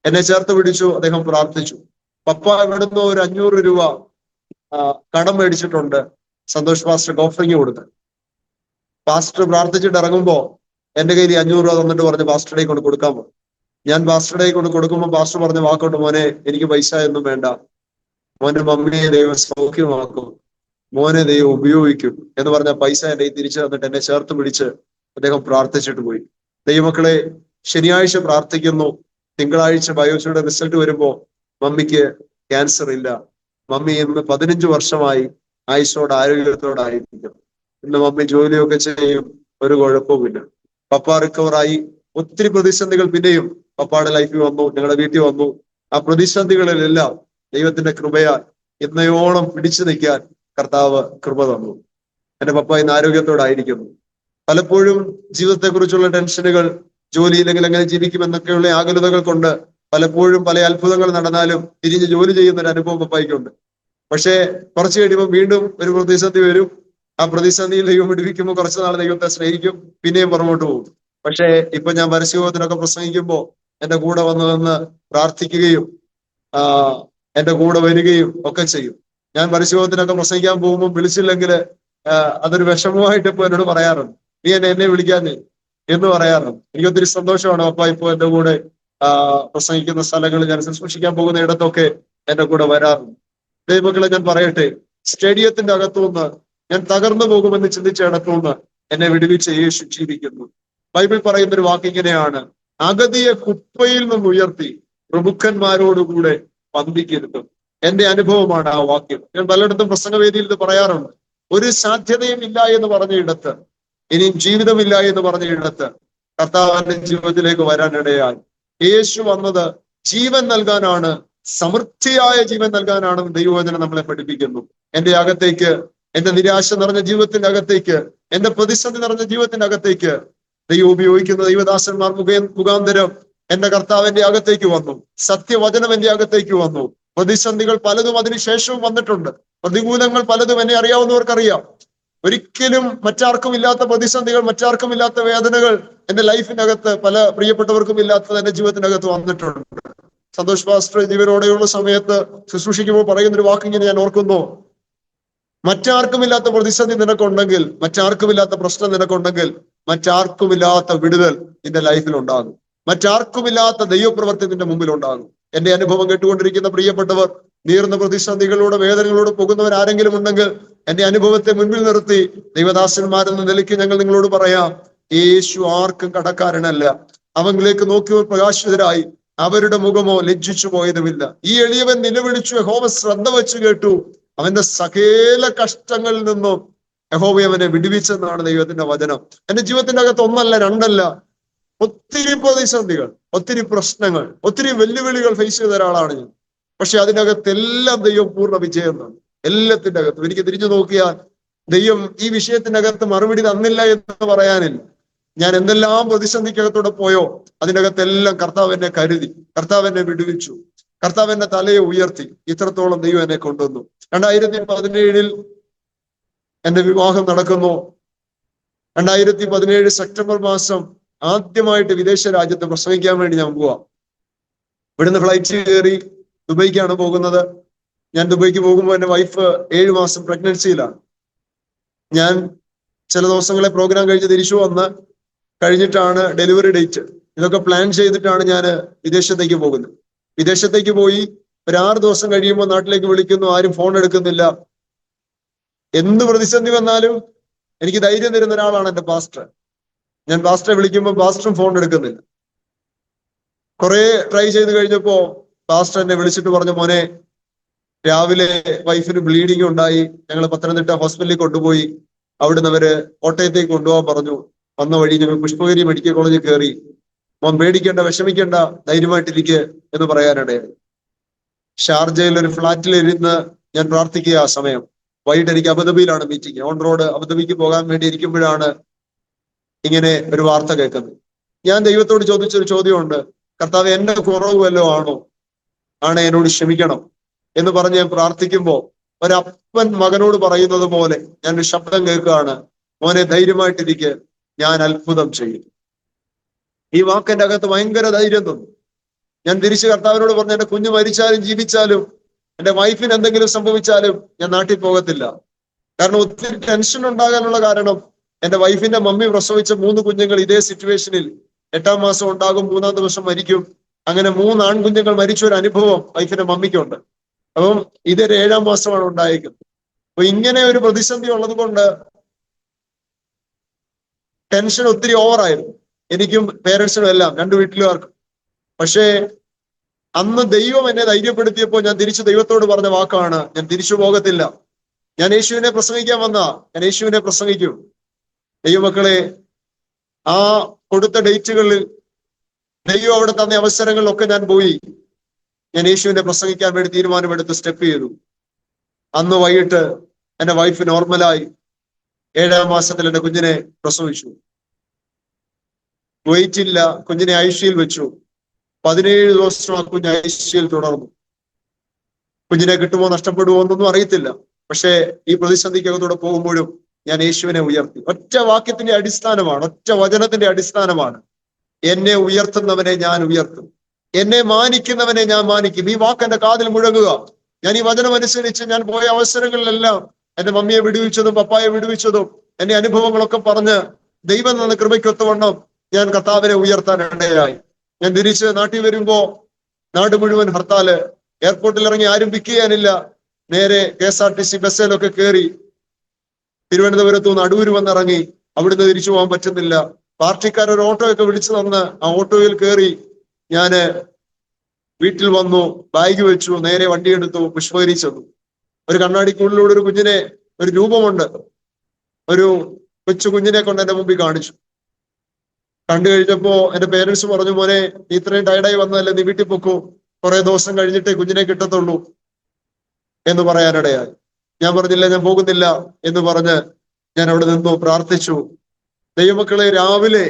എന്നെ ചേർത്ത് പിടിച്ചു, അദ്ദേഹം പ്രാർത്ഥിച്ചു. പപ്പ ഇവിടുന്ന് ഒരു 500 രൂപ കടം മേടിച്ചിട്ടുണ്ട്, സന്തോഷ് പാസ്റ്റർ ഓഫറിങ് കൊടുത്ത്. പാസ്റ്റർ പ്രാർത്ഥിച്ചിട്ട് ഇറങ്ങുമ്പോ എന്റെ കയ്യിൽ 500 രൂപ തന്നിട്ട് പറഞ്ഞു, പാസ്റ്ററുടെ കൊണ്ട് കൊടുക്കാമോ. ഞാൻ പാസ്റ്ററുടെ കൊണ്ട് കൊടുക്കുമ്പോൾ പാസ്റ്റർ പറഞ്ഞ വാക്കോട്ട്, മോനെ എനിക്ക് പൈസ ഒന്നും വേണ്ട, മോന്റെ മമ്മിയെ ദൈവം സൗഖ്യമാക്കും, മോനെ ദൈവം ഉപയോഗിക്കും എന്ന് പറഞ്ഞ പൈസ എന്റെ തിരിച്ചു തന്നിട്ട് എന്നെ ചേർത്ത് പിടിച്ച് അദ്ദേഹം പ്രാർത്ഥിച്ചിട്ട് പോയി. ദൈവമക്കളെ, ശനിയാഴ്ച പ്രാർത്ഥിക്കുന്നു, തിങ്കളാഴ്ച ബയോപ്സിയുടെ റിസൾട്ട് വരുമ്പോ മമ്മിക്ക് ക്യാൻസർ ഇല്ല, മമ്മി ഇന്ന് 15 വർഷമായി ആയുസ്സോടെ ആരോഗ്യത്തോടായിരിക്കും. ഇന്ന് മമ്മി ജോലിയൊക്കെ ചെയ്യും, ഒരു കുഴപ്പവുമില്ല. പപ്പ റിക്കവറായി. ഒത്തിരി പ്രതിസന്ധികൾ പിന്നെയും പപ്പയുടെ ലൈഫിൽ വന്നു, ഞങ്ങളുടെ വീട്ടിൽ വന്നു. ആ പ്രതിസന്ധികളിലെല്ലാം ദൈവത്തിന്റെ കൃപയാൽ ഇന്നയോളം പിടിച്ചു നിൽക്കാൻ കർത്താവ് കൃപ തന്നു. എന്റെ പപ്പ ഇന്ന് ആരോഗ്യത്തോടായിരിക്കുന്നു. പലപ്പോഴും ജീവിതത്തെക്കുറിച്ചുള്ള ടെൻഷനുകൾ, ജോലിയില്ലെങ്കിൽ എങ്ങനെ ജീവിക്കുമെന്നൊക്കെയുള്ള ആകുലതകൾ കൊണ്ട് പലപ്പോഴും പല അത്ഭുതങ്ങൾ നടന്നാലും തിരിഞ്ഞ് ജോലി ചെയ്യുന്ന ഒരു അനുഭവം പപ്പായ്ക്കുണ്ട്. പക്ഷേ കുറച്ച് കഴിയുമ്പോൾ വീണ്ടും ഒരു പ്രതിസന്ധി വരും. ആ പ്രതിസന്ധിയിൽ ദൈവം വിടുവിക്കുമ്പോൾ കുറച്ചു നാൾ ദൈവത്തെ സ്നേഹിക്കും, പിന്നെയും പുറകോട്ട് പോകും. പക്ഷേ ഇപ്പൊ ഞാൻ പരസ്യബോധത്തിനൊക്കെ പ്രസംഗിക്കുമ്പോൾ എന്റെ കൂടെ വന്ന് പ്രാർത്ഥിക്കുകയും എന്റെ കൂടെ വരികയും ഒക്കെ ചെയ്യും. ഞാൻ പരസ്യബോധത്തിനൊക്കെ പ്രസംഗിക്കാൻ പോകുമ്പോൾ വിളിച്ചില്ലെങ്കിൽ അതൊരു വിഷമമായിട്ട് ഇപ്പൊ എന്നോട് പറയാറുണ്ട്, നീ എന്നെ വിളിക്കാഞ്ഞേ എന്ന് പറയാറുണ്ട്. എനിക്ക് ഒത്തിരി സന്തോഷമാണ് പപ്പ ഇപ്പൊ എന്റെ കൂടെ പ്രസംഗിക്കുന്ന സ്ഥലങ്ങളിൽ, ഞാൻ ശുശ്രൂഷിക്കാൻ പോകുന്ന ഇടത്തൊക്കെ എന്റെ കൂടെ വരാറുണ്ട്. ദൈവമക്കളെ, ഞാൻ പറയട്ടെ, സ്റ്റേഡിയത്തിന്റെ അകത്തുനിന്ന് ഞാൻ തകർന്നു പോകുമെന്ന് ചിന്തിച്ച ഇടത്തുനിന്ന് എന്നെ വിടുവിച്ച യേശു ജീവിക്കുന്നു. ബൈബിൾ പറയുന്ന ഒരു വാക്ക് ഇങ്ങനെയാണ്, അഗതിയെ കുപ്പയിൽ നിന്ന് ഉയർത്തി പ്രഭുക്കന്മാരോടുകൂടെ പന്തിക്കിരുത്തും. എന്റെ അനുഭവമാണ് ആ വാക്യം. ഞാൻ പലയിടത്തും പ്രസംഗവേദിയിൽ ഇത് പറയാറുണ്ട്. ഒരു സാധ്യതയും ഇല്ല എന്ന് പറഞ്ഞ ഇടത്ത്, ഇനിയും ജീവിതമില്ല എന്ന് പറഞ്ഞ ഇടത്ത് കർത്താവിന്റെ ജീവിതത്തിലേക്ക് വരാനിടയായി. യേശു വന്നത് ജീവൻ നൽകാനാണ്, സമൃദ്ധിയായ ജീവൻ നൽകാനാണെന്ന് ദൈവവചനം നമ്മളെ പഠിപ്പിക്കുന്നു. എന്റെ അകത്തേക്ക്, എന്റെ നിരാശ നിറഞ്ഞ ജീവിതത്തിന്റെ അകത്തേക്ക്, എന്റെ പ്രതിസന്ധി നിറഞ്ഞ ജീവിതത്തിന്റെ അകത്തേക്ക് ദൈവം ഉപയോഗിക്കുന്ന ദൈവദാസന്മാർ മുഖാന്തരം എന്റെ കർത്താവിന്റെ അകത്തേക്ക് വന്നു. സത്യവചനം എന്റെ അകത്തേക്ക് വന്നു. പ്രതിസന്ധികൾ പലതും അതിനുശേഷവും വന്നിട്ടുണ്ട്. പ്രതികൂലങ്ങൾ പലതും എന്നെ അറിയാവുന്നവർക്കറിയാം. ഒരിക്കലും മറ്റാർക്കും ഇല്ലാത്ത പ്രതിസന്ധികൾ, മറ്റാർക്കും ഇല്ലാത്ത വേദനകൾ എന്റെ ലൈഫിനകത്ത്, പല പ്രിയപ്പെട്ടവർക്കും ഇല്ലാത്തത് എന്റെ ജീവിതത്തിനകത്ത് വന്നിട്ടുണ്ട്. സന്തോഷ് പാസ്റ്റർ ജീവനോടെയുള്ള സമയത്ത് ശുശ്രൂഷിക്കുമ്പോൾ പറയുന്നൊരു വാക്കിങ്ങനെ ഞാൻ ഓർക്കുന്നു, മറ്റാർക്കുമില്ലാത്ത പ്രതിസന്ധി നിനക്കുണ്ടെങ്കിൽ, മറ്റാർക്കുമില്ലാത്ത പ്രശ്നം നിനക്കുണ്ടെങ്കിൽ, മറ്റാർക്കുമില്ലാത്ത വിടുതൽ നിന്റെ ലൈഫിൽ ഉണ്ടാകും. മറ്റാർക്കുമില്ലാത്ത ദൈവപ്രവൃത്തി നിന്റെ മുമ്പിൽ ഉണ്ടാകും. എന്റെ അനുഭവം കേട്ടുകൊണ്ടിരിക്കുന്ന പ്രിയപ്പെട്ടവർ, നീർന്ന പ്രതിസന്ധികളോട്, വേദനകളോട് പോകുന്നവർ ആരെങ്കിലും ഉണ്ടെങ്കിൽ എന്റെ അനുഭവത്തെ മുൻപിൽ നിർത്തി ദൈവദാസന്മാരെന്ന നിലയ്ക്ക് ഞങ്ങൾ നിങ്ങളോട് പറയാം, യേശു ആർക്കും കടക്കാരനല്ല. അവനിലേക്ക് നോക്കിയവർ പ്രകാശിതരായി, അവരുടെ മുഖമോ ലജ്ജിച്ചു പോയതുമില്ല. ഈ എളിയവൻ നിലവിളിച്ചു, യഹോവ ശ്രദ്ധ വെച്ച് കേട്ടു, അവന്റെ സകല കഷ്ടങ്ങളിൽ നിന്നും യഹോവ അവനെ വിടുവിച്ചെന്നാണ് ദൈവത്തിന്റെ വചനം. എന്റെ ജീവിതത്തിന്റെ അകത്ത് 1 അല്ല 2 അല്ല, ഒത്തിരി പ്രതിസന്ധികൾ, ഒത്തിരി പ്രശ്നങ്ങൾ, ഒത്തിരി വെല്ലുവിളികൾ ഫേസ് ചെയ്ത ഒരാളാണ് ഞാൻ. പക്ഷെ അതിനകത്തെല്ലാം ദൈവം പൂർണ്ണ വിജയം തന്നു. എല്ലാത്തിന്റെ അകത്തും എനിക്ക് തിരിഞ്ഞു നോക്കിയാൽ ദൈവം ഈ വിഷയത്തിന്റെ അകത്ത് മറുപടി തന്നില്ല എന്ന് പറയാനില്ല. ഞാൻ എന്തെല്ലാം പ്രതിസന്ധിക്കകത്തൂടെ പോയോ അതിനകത്തെല്ലാം കർത്താവ് എന്നെ കരുതി, കർത്താവ് എന്നെ വിടുവിച്ചു, കർത്താവ് എന്നെ തലയെ ഉയർത്തി. ഇത്രത്തോളം ദൈവം എന്നെ കൊണ്ടുവന്നു. 2017 എന്റെ വിവാഹം നടക്കുന്നു. 2017 സെപ്റ്റംബർ മാസം ആദ്യമായിട്ട് വിദേശ രാജ്യത്ത് പ്രസംഗിക്കാൻ വേണ്ടി ഞാൻ പോവാം. ഇവിടുന്ന് ഫ്ലൈറ്റ് കയറി ദുബൈക്കാണ് പോകുന്നത്. ഞാൻ ദുബൈക്ക് പോകുമ്പോൾ എന്റെ വൈഫ് 7 മാസം പ്രഗ്നൻസിയിലാണ്. ഞാൻ ചില ദിവസങ്ങളെ പ്രോഗ്രാം കഴിഞ്ഞ് തിരിച്ചു വന്ന് കഴിഞ്ഞിട്ടാണ് ഡെലിവറി ഡേറ്റ്. ഇതൊക്കെ പ്ലാൻ ചെയ്തിട്ടാണ് ഞാൻ വിദേശത്തേക്ക് പോകുന്നത്. വിദേശത്തേക്ക് പോയി ഒരു 6 ദിവസം കഴിയുമ്പോൾ നാട്ടിലേക്ക് വിളിക്കുന്നു, ആരും ഫോൺ എടുക്കുന്നില്ല. എന്ത് പ്രതിസന്ധി വന്നാലും എനിക്ക് ധൈര്യം തരുന്ന ഒരാളാണ് എന്റെ പാസ്റ്റർ. ഞാൻ പാസ്റ്ററെ വിളിക്കുമ്പോൾ പാസ്റ്ററും ഫോൺ എടുക്കുന്നില്ല. കുറെ ട്രൈ ചെയ്ത് കഴിഞ്ഞപ്പോ പാസ്റ്റർ എന്നെ വിളിച്ചിട്ട് പറഞ്ഞു, മോനെ രാവിലെ വൈഫിന് ബ്ലീഡിങ് ഉണ്ടായി, ഞങ്ങൾ പത്തനംതിട്ട ഹോസ്പിറ്റലിൽ കൊണ്ടുപോയി. അവിടുന്ന് അവര് കോട്ടയത്തേക്ക് കൊണ്ടുപോകാൻ പറഞ്ഞു. വന്ന വഴി ഞങ്ങൾ പുഷ്പഗിരി മെഡിക്കൽ കോളേജിൽ കയറി. മോൻ പേടിക്കേണ്ട, വിഷമിക്കേണ്ട, ധൈര്യമായിട്ടിരിക്കുക എന്ന് പറയാനിടയായി. ഷാർജയിൽ ഒരു ഫ്ലാറ്റിൽ ഇരുന്ന് ഞാൻ പ്രാർത്ഥിക്കുക. ആ സമയം വൈകിട്ട് എനിക്ക് അബുദാബിയിലാണ് മീറ്റിംഗ്. ഓൺ റോഡ് അബുദാബിക്ക് പോകാൻ വേണ്ടി ഇരിക്കുമ്പോഴാണ് ഇങ്ങനെ ഒരു വാർത്ത കേൾക്കുന്നത്. ഞാൻ ദൈവത്തോട് ചോദിച്ചൊരു ചോദ്യമുണ്ട്, കർത്താവ് എന്റെ കുറവ് വല്ലതും ആണോ? ആണ്, എന്നോട് ക്ഷമിക്കണം എന്ന് പറഞ്ഞ് ഞാൻ പ്രാർത്ഥിക്കുമ്പോ ഒരപ്പൻ മകനോട് പറയുന്നത് പോലെ ഞാനൊരു ശബ്ദം കേൾക്കുകയാണ്, മോനെ ധൈര്യമായിട്ടിരിക്കെ, ഞാൻ അത്ഭുതം ചെയ്യും. ഈ വാക്കിന്റെ അകത്ത് ഭയങ്കര ധൈര്യം തന്നു. ഞാൻ തിരിച്ച് കർത്താവിനോട് പറഞ്ഞു, എന്റെ കുഞ്ഞ് മരിച്ചാലും ജീവിച്ചാലും എന്റെ വൈഫിന് എന്തെങ്കിലും സംഭവിച്ചാലും ഞാൻ നാട്ടിൽ പോകത്തില്ല. കാരണം ഒത്തിരി ടെൻഷൻ ഉണ്ടാകാനുള്ള കാരണം എന്റെ വൈഫിന്റെ മമ്മി പ്രസവിച്ച 3 കുഞ്ഞുങ്ങൾ ഇതേ സിറ്റുവേഷനിൽ 8ാം മാസം ഉണ്ടാകും, 3ാം ദിവസം മരിക്കും. അങ്ങനെ 3 ആൺകുഞ്ഞുങ്ങൾ മരിച്ച ഒരു അനുഭവം വൈഫിന്റെ മമ്മിക്കുണ്ട്. അപ്പം ഇതൊരു 7ാം മാസമാണ് ഉണ്ടായിരിക്കുന്നത്. അപ്പൊ ഇങ്ങനെ ഒരു പ്രതിസന്ധി ഉള്ളത് കൊണ്ട് ടെൻഷൻ ഒത്തിരി ഓവറായിരുന്നു, എനിക്കും പേരൻസിനും എല്ലാം, 2 വീട്ടിലുകാർക്കും. പക്ഷേ അന്ന് ദൈവം എന്നെ ധൈര്യപ്പെടുത്തിയപ്പോൾ ഞാൻ തിരിച്ച് ദൈവത്തോട് പറഞ്ഞ വാക്കാണ്, ഞാൻ തിരിച്ചു പോകത്തില്ല. ഞാൻ യേശുവിനെ പ്രസംഗിക്കാൻ ഞാൻ യേശുവിനെ പ്രസംഗിക്കും. ദൈവമക്കളെ, ആ കൊടുത്ത ഡേറ്റുകളിൽ ദൈവം അവിടെ തന്ന അവസരങ്ങളിലൊക്കെ ഞാൻ പോയി. ഞാൻ യേശുവിനെ പ്രസംഗിക്കാൻ വേണ്ടി തീരുമാനമെടുത്ത് സ്റ്റെപ്പ് ചെയ്തു. അന്ന് വൈകിട്ട് എന്റെ വൈഫ് നോർമലായി 7ാം മാസത്തിൽ എന്റെ കുഞ്ഞിനെ പ്രസവിച്ചു. വെയിറ്റ് ഇല്ല, കുഞ്ഞിനെ ഐസിയുയിൽ വെച്ചു. 17 ദിവസം ആ കുഞ്ഞ് ഐസിയുയിൽ തുടർന്നു. കുഞ്ഞിനെ കിട്ടുമോ നഷ്ടപ്പെടുമോ എന്നൊന്നും അറിയത്തില്ല. പക്ഷേ ഈ പ്രതിസന്ധിക്കകത്തൂടെ പോകുമ്പോഴും ഞാൻ യേശുവിനെ ഉയർത്തി. ഒറ്റ വാക്യത്തിന്റെ അടിസ്ഥാനമാണ്, ഒറ്റ വചനത്തിന്റെ അടിസ്ഥാനമാണ്, എന്നെ ഉയർത്തുന്നവനെ ഞാൻ ഉയർത്തും, എന്നെ മാനിക്കുന്നവനെ ഞാൻ മാനിക്കും. ഈ വാക്ക് എന്റെ കാതിൽ മുഴങ്ങുക. ഞാൻ ഈ വചനം അനുസരിച്ച് ഞാൻ പോയ അവസരങ്ങളിലെല്ലാം എന്റെ മമ്മിയെ വിടുവിച്ചതും പപ്പായെ വിടുവിച്ചതും എന്റെ അനുഭവങ്ങളൊക്കെ പറഞ്ഞ് ദൈവം തന്ന കൃപയ്ക്കൊത്തവണ്ണം ഞാൻ കർത്താവിനെ ഉയർത്താൻ ഇടയായി. ഞാൻ തിരിച്ച് നാട്ടിൽ വരുമ്പോ നാട് മുഴുവൻ ഹർത്താല്. എയർപോർട്ടിൽ ഇറങ്ങി ആരും പിക്ക് ചെയ്യാനില്ല. നേരെ KSRTC ബസ്സിലൊക്കെ കയറി തിരുവനന്തപുരത്തു നിന്ന് അടൂര് വന്നിറങ്ങി. അവിടുന്ന് തിരിച്ചു പോകാൻ പറ്റുന്നില്ല. പാർട്ടിക്കാർ ഒരു ഓട്ടോയൊക്കെ വിളിച്ചു തന്ന് ആ ഓട്ടോയിൽ കയറി ഞാന് വീട്ടിൽ വന്നു. ബാഗ് വെച്ചു, നേരെ വണ്ടി എടുത്തു, പുഷ്പഗിരി ചെന്നു. ഒരു കണ്ണാടിക്കുള്ളിലൂടെ ഒരു കുഞ്ഞിനെ, ഒരു രൂപമുണ്ട്, ഒരു കൊച്ചു കുഞ്ഞിനെ കൊണ്ട് എന്റെ മുമ്പിൽ കാണിച്ചു. കണ്ടു കഴിഞ്ഞപ്പോ എന്റെ പേരൻസ് പറഞ്ഞു, മോനെ നീ ഇത്രയും ടയർഡായി വന്നതല്ലേ, നീ വീട്ടിൽ പൊക്കൂ, കുറെ ദിവസം കഴിഞ്ഞിട്ടേ കുഞ്ഞിനെ കിട്ടത്തുള്ളൂ എന്ന് പറയാനിടയായി. ഞാൻ പറഞ്ഞില്ല, ഞാൻ പോകുന്നില്ല എന്ന് പറഞ്ഞ് ഞാൻ അവിടെ നിന്നു, പ്രാർത്ഥിച്ചു. ദൈവമക്കളെ, രാവിലെ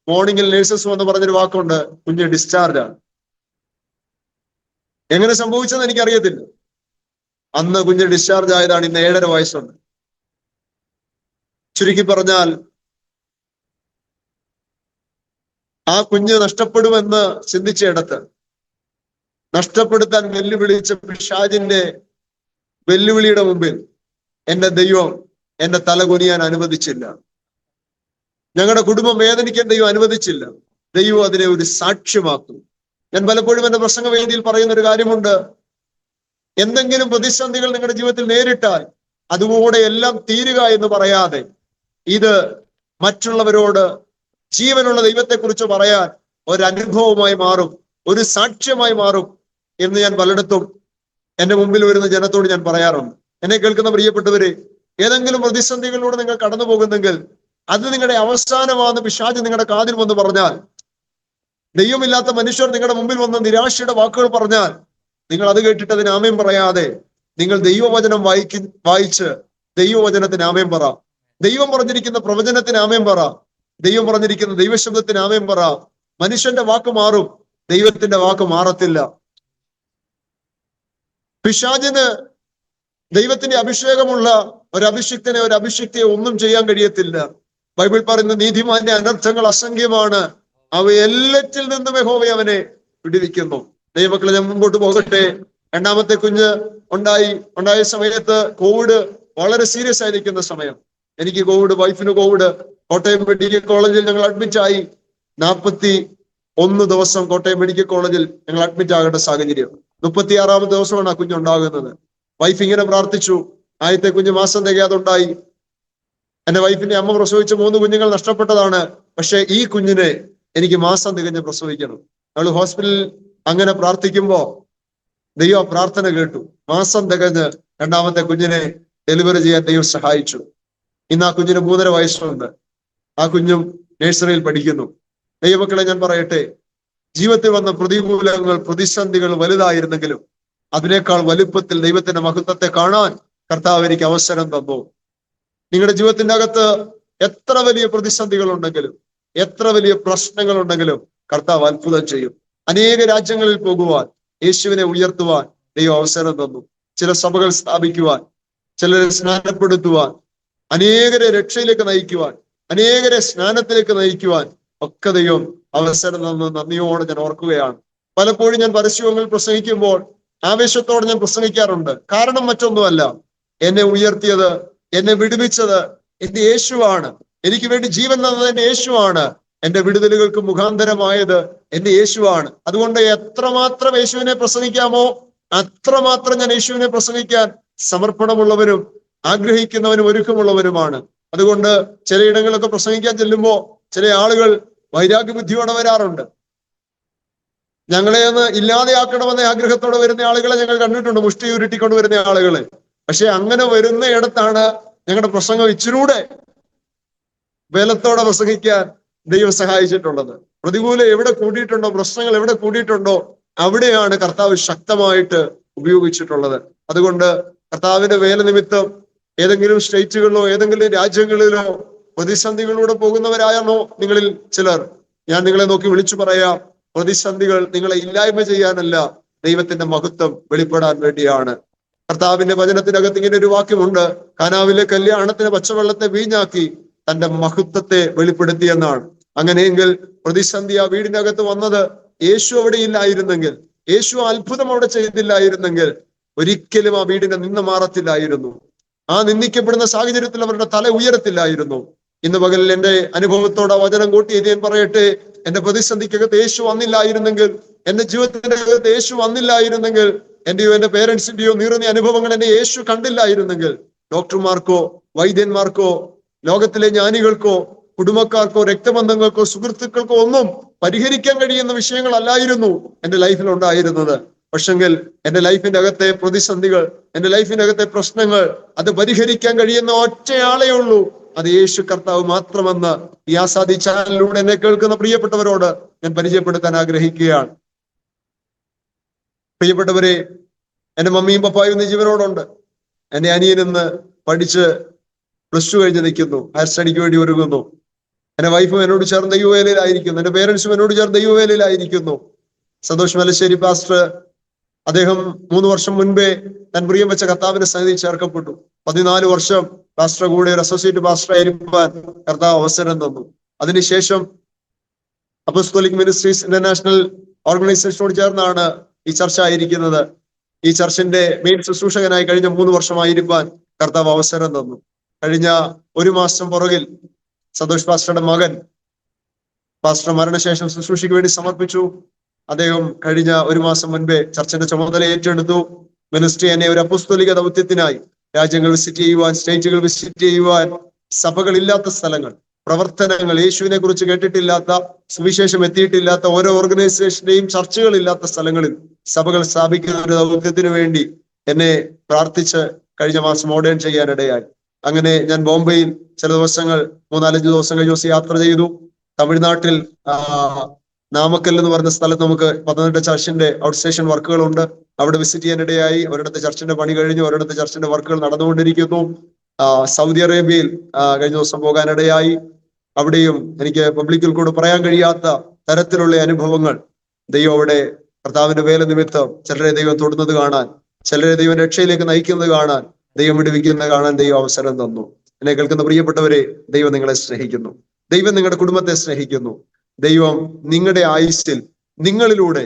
മോർണിംഗിൽ നേഴ്സസ് വന്ന് പറഞ്ഞൊരു വാക്കുണ്ട്, കുഞ്ഞ് ഡിസ്ചാർജാണ്. എങ്ങനെ സംഭവിച്ചതെന്ന് എനിക്കറിയത്തില്ല. അന്ന് കുഞ്ഞ് ഡിസ്ചാർജ് ആയതാണ്. ഇന്ന് 7.5 വയസ്സുണ്ട്. ചുരുക്കി പറഞ്ഞാൽ ആ കുഞ്ഞ് നഷ്ടപ്പെടുമെന്ന് ചിന്തിച്ചയിടത്ത് നഷ്ടപ്പെടുത്താൻ വെല്ലുവിളിച്ച പിശാചിന്റെ വെല്ലുവിളിയുടെ മുമ്പിൽ എന്റെ ദൈവം എന്റെ തല കുനിയാൻ അനുവദിച്ചില്ല. ഞങ്ങളുടെ കുടുംബം വേദനിക്കാൻ ദൈവം അനുവദിച്ചില്ല. ദൈവം അതിനെ ഒരു സാക്ഷ്യമാക്കും. ഞാൻ പലപ്പോഴും എന്റെ പ്രസംഗ വേദിയിൽ പറയുന്ന ഒരു കാര്യമുണ്ട്, എന്തെങ്കിലും പ്രതിസന്ധികൾ നിങ്ങളുടെ ജീവിതത്തിൽ നേരിട്ടാൽ അതുകൂടെ എല്ലാം തീരുക എന്ന് പറയാതെ ഇത് മറ്റുള്ളവരോട് ജീവനുള്ള ദൈവത്തെക്കുറിച്ച് പറയാൻ ഒരനുഭവമായി മാറും, ഒരു സാക്ഷ്യമായി മാറും എന്ന് ഞാൻ പലയിടത്തും എന്റെ മുമ്പിൽ വരുന്ന ജനത്തോട് ഞാൻ പറയാറുണ്ട്. എന്നെ കേൾക്കുന്ന പ്രിയപ്പെട്ടവരെ, ഏതെങ്കിലും പ്രതിസന്ധികളിലൂടെ നിങ്ങൾ കടന്നു പോകുന്നെങ്കിൽ അത് നിങ്ങളുടെ അവസാനമാണെന്ന് പിശാച് നിങ്ങളുടെ കാതിൽ വന്ന് പറഞ്ഞാൽ, ദൈവമില്ലാത്ത മനുഷ്യർ നിങ്ങളുടെ മുമ്പിൽ വന്ന് നിരാശയുടെ വാക്കുകൾ പറഞ്ഞാൽ, നിങ്ങൾ അത് കേട്ടിട്ട് അതിന് ആമേൻ പറയാതെ നിങ്ങൾ ദൈവവചനം വായിച്ച് ദൈവവചനത്തിന് ആമേൻ പറ. ദൈവം പറഞ്ഞിരിക്കുന്ന പ്രവചനത്തിന് ആമേൻ പറ. ദൈവം പറഞ്ഞിരിക്കുന്ന ദൈവശബ്ദത്തിന് ആമേൻ പറ. മനുഷ്യന്റെ വാക്ക് മാറും, ദൈവത്തിന്റെ വാക്ക് മാറത്തില്ല. പിശാചിന് ദൈവത്തിന്റെ അഭിഷേകമുള്ള ഒരു അഭിഷിക്തിയെ ഒന്നും ചെയ്യാൻ കഴിയത്തില്ല. ബൈബിൾ പറയുന്ന നീതിമാന്റെ അനർത്ഥങ്ങൾ അസംഖ്യമാണ്, അവയെല്ലറ്റിൽ നിന്നും യഹോവ അവനെ വിടുവിക്കുന്നു. ദൈവമക്കളെ, ഞാൻ മുമ്പോട്ട് പോകട്ടെ. 2ാമത്തെ കുഞ്ഞ് ഉണ്ടായ സമയത്ത് കോവിഡ് വളരെ സീരിയസ് ആയിരിക്കുന്ന സമയം. എനിക്ക് കോവിഡ്, വൈഫിന് കോവിഡ്. കോട്ടയം മെഡിക്കൽ കോളേജിൽ ഞങ്ങൾ അഡ്മിറ്റായി. 41 ദിവസം കോട്ടയം മെഡിക്കൽ കോളേജിൽ ഞങ്ങൾ അഡ്മിറ്റ് ആകേണ്ട സാഹചര്യം. 36ാമത്തെ ദിവസമാണ് ആ കുഞ്ഞുണ്ടാകുന്നത്. വൈഫ് ഇങ്ങനെ പ്രാർത്ഥിച്ചു. ആദ്യത്തെ കുഞ്ഞ് മാസം തികയാതെ ഉണ്ടായി. എന്റെ വൈഫിന്റെ അമ്മ പ്രസവിച്ച 3 കുഞ്ഞുങ്ങൾ നഷ്ടപ്പെട്ടതാണ്. പക്ഷെ ഈ കുഞ്ഞിനെ എനിക്ക് മാസം തികഞ്ഞ് പ്രസവിക്കണം. അവൾ ഹോസ്പിറ്റലിൽ അങ്ങനെ പ്രാർത്ഥിക്കുമ്പോ ദൈവം പ്രാർത്ഥന കേട്ടു. മാസം തികഞ്ഞ് 2ാമത്തെ കുഞ്ഞിനെ ഡെലിവറി ചെയ്യാൻ ദൈവം സഹായിച്ചു. ഇന്ന് ആ കുഞ്ഞിന് 3.5 വയസ്സുണ്ട്. ആ കുഞ്ഞും നഴ്സറിയിൽ പഠിക്കുന്നു. ദൈവമക്കളെ, ഞാൻ പറയട്ടെ, ജീവിതത്തിൽ വന്ന പ്രതികൂലങ്ങൾ, പ്രതിസന്ധികൾ വലുതായിരുന്നെങ്കിലും അതിനേക്കാൾ വലുപ്പത്തിൽ ദൈവത്തിന്റെ മഹത്വത്തെ കാണാൻ കർത്താവ് എനിക്ക് അവസരം തന്നു. നിങ്ങളുടെ ജീവിതത്തിന്റെ അകത്ത് എത്ര വലിയ പ്രതിസന്ധികൾ ഉണ്ടെങ്കിലും, എത്ര വലിയ പ്രശ്നങ്ങൾ ഉണ്ടെങ്കിലും കർത്താവ് അത്ഭുതം ചെയ്യും. അനേക രാജ്യങ്ങളിൽ പോകുവാൻ, യേശുവിനെ ഉയർത്തുവാൻ ദൈവം അവസരം തന്നു. ചില സഭകൾ സ്ഥാപിക്കുവാൻ, ചിലരെ സ്നാനപ്പെടുത്തുവാൻ, അനേകരെ രക്ഷയിലേക്ക് നയിക്കുവാൻ, അനേകരെ സ്നാനത്തിലേക്ക് നയിക്കുവാൻ ഒക്കെ ദൈവം അവസരം തന്നു. നന്ദിയോടെ ഞാൻ ഓർക്കുകയാണ്. പലപ്പോഴും ഞാൻ പരസ്യങ്ങളിൽ പ്രസംഗിക്കുമ്പോൾ ആവേശത്തോടെ ഞാൻ പ്രസംഗിക്കാറുണ്ട്. കാരണം മറ്റൊന്നുമല്ല, എന്നെ ഉയർത്തിയത്, എന്നെ വിടുവിച്ചത് എന്റെ യേശുവാണ്. എനിക്ക് വേണ്ടി ജീവൻ തന്നത് എന്റെ യേശുവാണ്. എന്റെ വിടുതലുകൾക്ക് മുഖാന്തരമായത് എന്റെ യേശുവാണ്. അതുകൊണ്ട് എത്രമാത്രം യേശുവിനെ പ്രസംഗിക്കാമോ അത്രമാത്രം ഞാൻ യേശുവിനെ പ്രസംഗിക്കാൻ സമർപ്പണമുള്ളവരും ആഗ്രഹിക്കുന്നവനും ഒരുക്കമുള്ളവരുമാണ്. അതുകൊണ്ട് ചിലയിടങ്ങളിലൊക്കെ പ്രസംഗിക്കാൻ ചെല്ലുമ്പോ ചില ആളുകൾ വൈരാഗ്യബുദ്ധിയോടെ വരാറുണ്ട്. ഞങ്ങളെ ഒന്ന് ഇല്ലാതെയാക്കണമെന്ന ആഗ്രഹത്തോടെ വരുന്ന ആളുകളെ ഞങ്ങൾ കണ്ടിട്ടുണ്ട്, മുഷ്ടി ഉരുട്ടിക്കൊണ്ട് വരുന്ന ആളുകളെ. പക്ഷെ അങ്ങനെ വരുന്ന ഇടത്താണ് ഞങ്ങളുടെ പ്രസംഗം ഇച്ചിരൂടെ ബലത്തോടെ പ്രസംഗിക്കാൻ ദൈവം സഹായിച്ചിട്ടുള്ളത്. പ്രതികൂലം എവിടെ കൂടിയിട്ടുണ്ടോ, പ്രശ്നങ്ങൾ എവിടെ കൂടിയിട്ടുണ്ടോ അവിടെയാണ് കർത്താവ് ശക്തമായിട്ട് ഉപയോഗിച്ചിട്ടുള്ളത്. അതുകൊണ്ട് കർത്താവിന്റെ വേല നിമിത്തം ഏതെങ്കിലും സ്റ്റേറ്റുകളിലോ ഏതെങ്കിലും രാജ്യങ്ങളിലോ പ്രതിസന്ധികളിലൂടെ പോകുന്നവരായാണോ നിങ്ങളിൽ ചിലർ? ഞാൻ നിങ്ങളെ നോക്കി വിളിച്ചു പറയാം, പ്രതിസന്ധികൾ നിങ്ങളെ ഇല്ലായ്മ ചെയ്യാനല്ല, ദൈവത്തിന്റെ മഹത്വം വെളിപ്പെടാൻ വേണ്ടിയാണ്. കർത്താവിന്റെ വചനത്തിനകത്ത് ഇങ്ങനെ ഒരു വാക്യമുണ്ട്, കാനാവിലെ കല്യാണത്തിന് പച്ചവെള്ളത്തെ വീഞ്ഞാക്കി തന്റെ മഹത്വത്തെ വെളിപ്പെടുത്തിയെന്നാണ്. അങ്ങനെയെങ്കിൽ പ്രതിസന്ധി ആ വീടിനകത്ത് വന്നത് യേശു അവിടെ ഇല്ലായിരുന്നെങ്കിൽ, യേശു അത്ഭുതം അവിടെ ചെയ്തില്ലായിരുന്നെങ്കിൽ ഒരിക്കലും ആ വീടിനെ നിന്ന് മാറത്തില്ലായിരുന്നു. ആ നിന്ദിക്കപ്പെടുന്ന സാഹചര്യത്തിൽ അവരുടെ തല ഉയരത്തില്ലായിരുന്നു. ഇന്ന് പകലിൽ എന്റെ അനുഭവത്തോടെ വചനം കൂട്ടി ഞാൻ പറയട്ടെ, എന്റെ പ്രതിസന്ധിക്കകത്ത് യേശു വന്നില്ലായിരുന്നെങ്കിൽ, എന്റെ ജീവിതത്തിന്റെ അകത്ത് യേശു വന്നില്ലായിരുന്നെങ്കിൽ, എന്റെയോ എന്റെ പേരൻസിന്റെയോ നീറുന്ന അനുഭവങ്ങൾ എന്നെ യേശു കണ്ടില്ലായിരുന്നെങ്കിൽ, ഡോക്ടർമാർക്കോ വൈദ്യന്മാർക്കോ ലോകത്തിലെ ജ്ഞാനികൾക്കോ കുടുംബക്കാർക്കോ രക്തബന്ധങ്ങൾക്കോ സുഹൃത്തുക്കൾക്കോ ഒന്നും പരിഹരിക്കാൻ കഴിയുന്ന വിഷയങ്ങളല്ലായിരുന്നു എന്റെ ലൈഫിൽ ഉണ്ടായിരുന്നത്. പക്ഷെങ്കിൽ എന്റെ ലൈഫിന്റെ അകത്തെ പ്രതിസന്ധികൾ, എന്റെ ലൈഫിന്റെ അകത്തെ പ്രശ്നങ്ങൾ അത് പരിഹരിക്കാൻ കഴിയുന്ന ഒറ്റയാളേ ഉള്ളൂ, അത് യേശു കർത്താവ് മാത്രമെന്ന് ഈ ആസാദി ചാനലിലൂടെ എന്നെ കേൾക്കുന്ന പ്രിയപ്പെട്ടവരോട് ഞാൻ പരിചയപ്പെടുത്താൻ ആഗ്രഹിക്കുകയാണ്. പ്രിയപ്പെട്ടവരെ, എന്റെ മമ്മിയും പപ്പായും ഇന്ന് ജീവനോടുണ്ട്. എന്റെ അനിയൻ ഇന്ന് പഠിച്ച് +2 കഴിഞ്ഞ് നിൽക്കുന്നു, ഹയർ സ്റ്റഡിക്ക് വേണ്ടി ഒരുങ്ങുന്നു. എന്റെ വൈഫും എന്നോട് ചേർന്ന് ദൈവവേലയിലായിരിക്കുന്നു. എന്റെ പേരൻസും എന്നോട് ചേർന്ന് ദൈവവേലയിലായിരിക്കുന്നു. സന്തോഷ് മലശ്ശേരി പാസ്റ്റർ, അദ്ദേഹം 3 വർഷം മുൻപേ താൻ പ്രിയം വെച്ച കർത്താവിന്റെ സന്നിധി ചേർക്കപ്പെട്ടു. 14 വർഷം പാസ്റ്റർ കൂടെ ഒരു അസോസിയേറ്റ് പാസ്റ്റർ ആയിരിക്കാൻ കർത്താവ് അവസരം തന്നു. അതിനുശേഷം അപ്പോസ്തോലിക് മിനിസ്ട്രീസ് ഇന്റർനാഷണൽ ഓർഗനൈസേഷനോട് ചേർന്നാണ് ഈ ചർച്ച ആയിരിക്കുന്നത്. ഈ ചർച്ചിന്റെ മെയിൻ ശുശ്രൂഷകനായി കഴിഞ്ഞ 3 വർഷമായിരിക്കാൻ കർത്താവ് അവസരം തന്നു. കഴിഞ്ഞ 1 മാസം പുറകിൽ സന്തോഷ് പാസ്റ്ററുടെ മകൻ പാസ്റ്റർ മരണശേഷം ശുശ്രൂഷയ്ക്ക് വേണ്ടി സമർപ്പിച്ചു. അദ്ദേഹം കഴിഞ്ഞ 1 മാസം മുൻപേ ചർച്ചിന്റെ ചുമതല ഏറ്റെടുത്തു. മിനിസ്ട്രി എന്നെ ഒരു അപ്പോസ്തോലിക ദൗത്യത്തിനായി രാജ്യങ്ങൾ വിസിറ്റ് ചെയ്യുവാൻ, സ്റ്റേറ്റുകൾ വിസിറ്റ് ചെയ്യുവാൻ, സഭകളില്ലാത്ത സ്ഥലങ്ങൾ, പ്രവർത്തനങ്ങൾ, യേശുവിനെ കുറിച്ച് കേട്ടിട്ടില്ലാത്ത, സുവിശേഷം എത്തിയിട്ടില്ലാത്ത ഓരോ ഓർഗനൈസേഷന്റെയും ചർച്ചകളില്ലാത്ത സ്ഥലങ്ങളിൽ സഭകൾ സ്ഥാപിക്കുന്ന ഒരു ദൗത്യത്തിന് വേണ്ടി എന്നെ പ്രാർത്ഥിച്ച് കഴിഞ്ഞ മാസം ഓർഡൈൻ ചെയ്യാനിടയായി. അങ്ങനെ ഞാൻ ബോംബെയിൽ ചില ദിവസങ്ങൾ 3-4 ദിവസം കഴിഞ്ഞ ദിവസം യാത്ര ചെയ്തു. തമിഴ്നാട്ടിൽ നാമക്കൽ എന്ന് പറയുന്ന സ്ഥലത്ത് നമുക്ക് പത്തനംതിട്ട ചർച്ചിന്റെ ഔട്ട് സ്റ്റേഷൻ വർക്കുകളുണ്ട്. അവിടെ വിസിറ്റ് ചെയ്യാനിടയായി. ഒരിടത്ത് ചർച്ചിന്റെ പണി കഴിഞ്ഞു, ഒരിടത്ത് ചർച്ചിന്റെ വർക്കുകൾ നടന്നുകൊണ്ടിരിക്കുന്നു. സൗദി അറേബ്യയിൽ കഴിഞ്ഞ ദിവസം പോകാനിടയായി. അവിടെയും എനിക്ക് പബ്ലിക്കിൽ കൂടെ പറയാൻ കഴിയാത്ത തരത്തിലുള്ള അനുഭവങ്ങൾ. ദൈവം അവിടെ കർത്താവിന്റെ വേല നിമിത്തം ചിലരെ ദൈവം തൊടുന്നത് കാണാൻ, ചിലരെ ദൈവം രക്ഷയിലേക്ക് നയിക്കുന്നത് കാണാൻ, ദൈവം വിടുവിക്കുന്നത് കാണാൻ ദൈവം അവസരം തന്നു. എന്നെ കേൾക്കുന്ന പ്രിയപ്പെട്ടവരെ, ദൈവം നിങ്ങളെ സ്നേഹിക്കുന്നു. ദൈവം നിങ്ങളുടെ കുടുംബത്തെ സ്നേഹിക്കുന്നു. ദൈവം നിങ്ങളുടെ ആയുസ്സിൽ നിങ്ങളിലൂടെ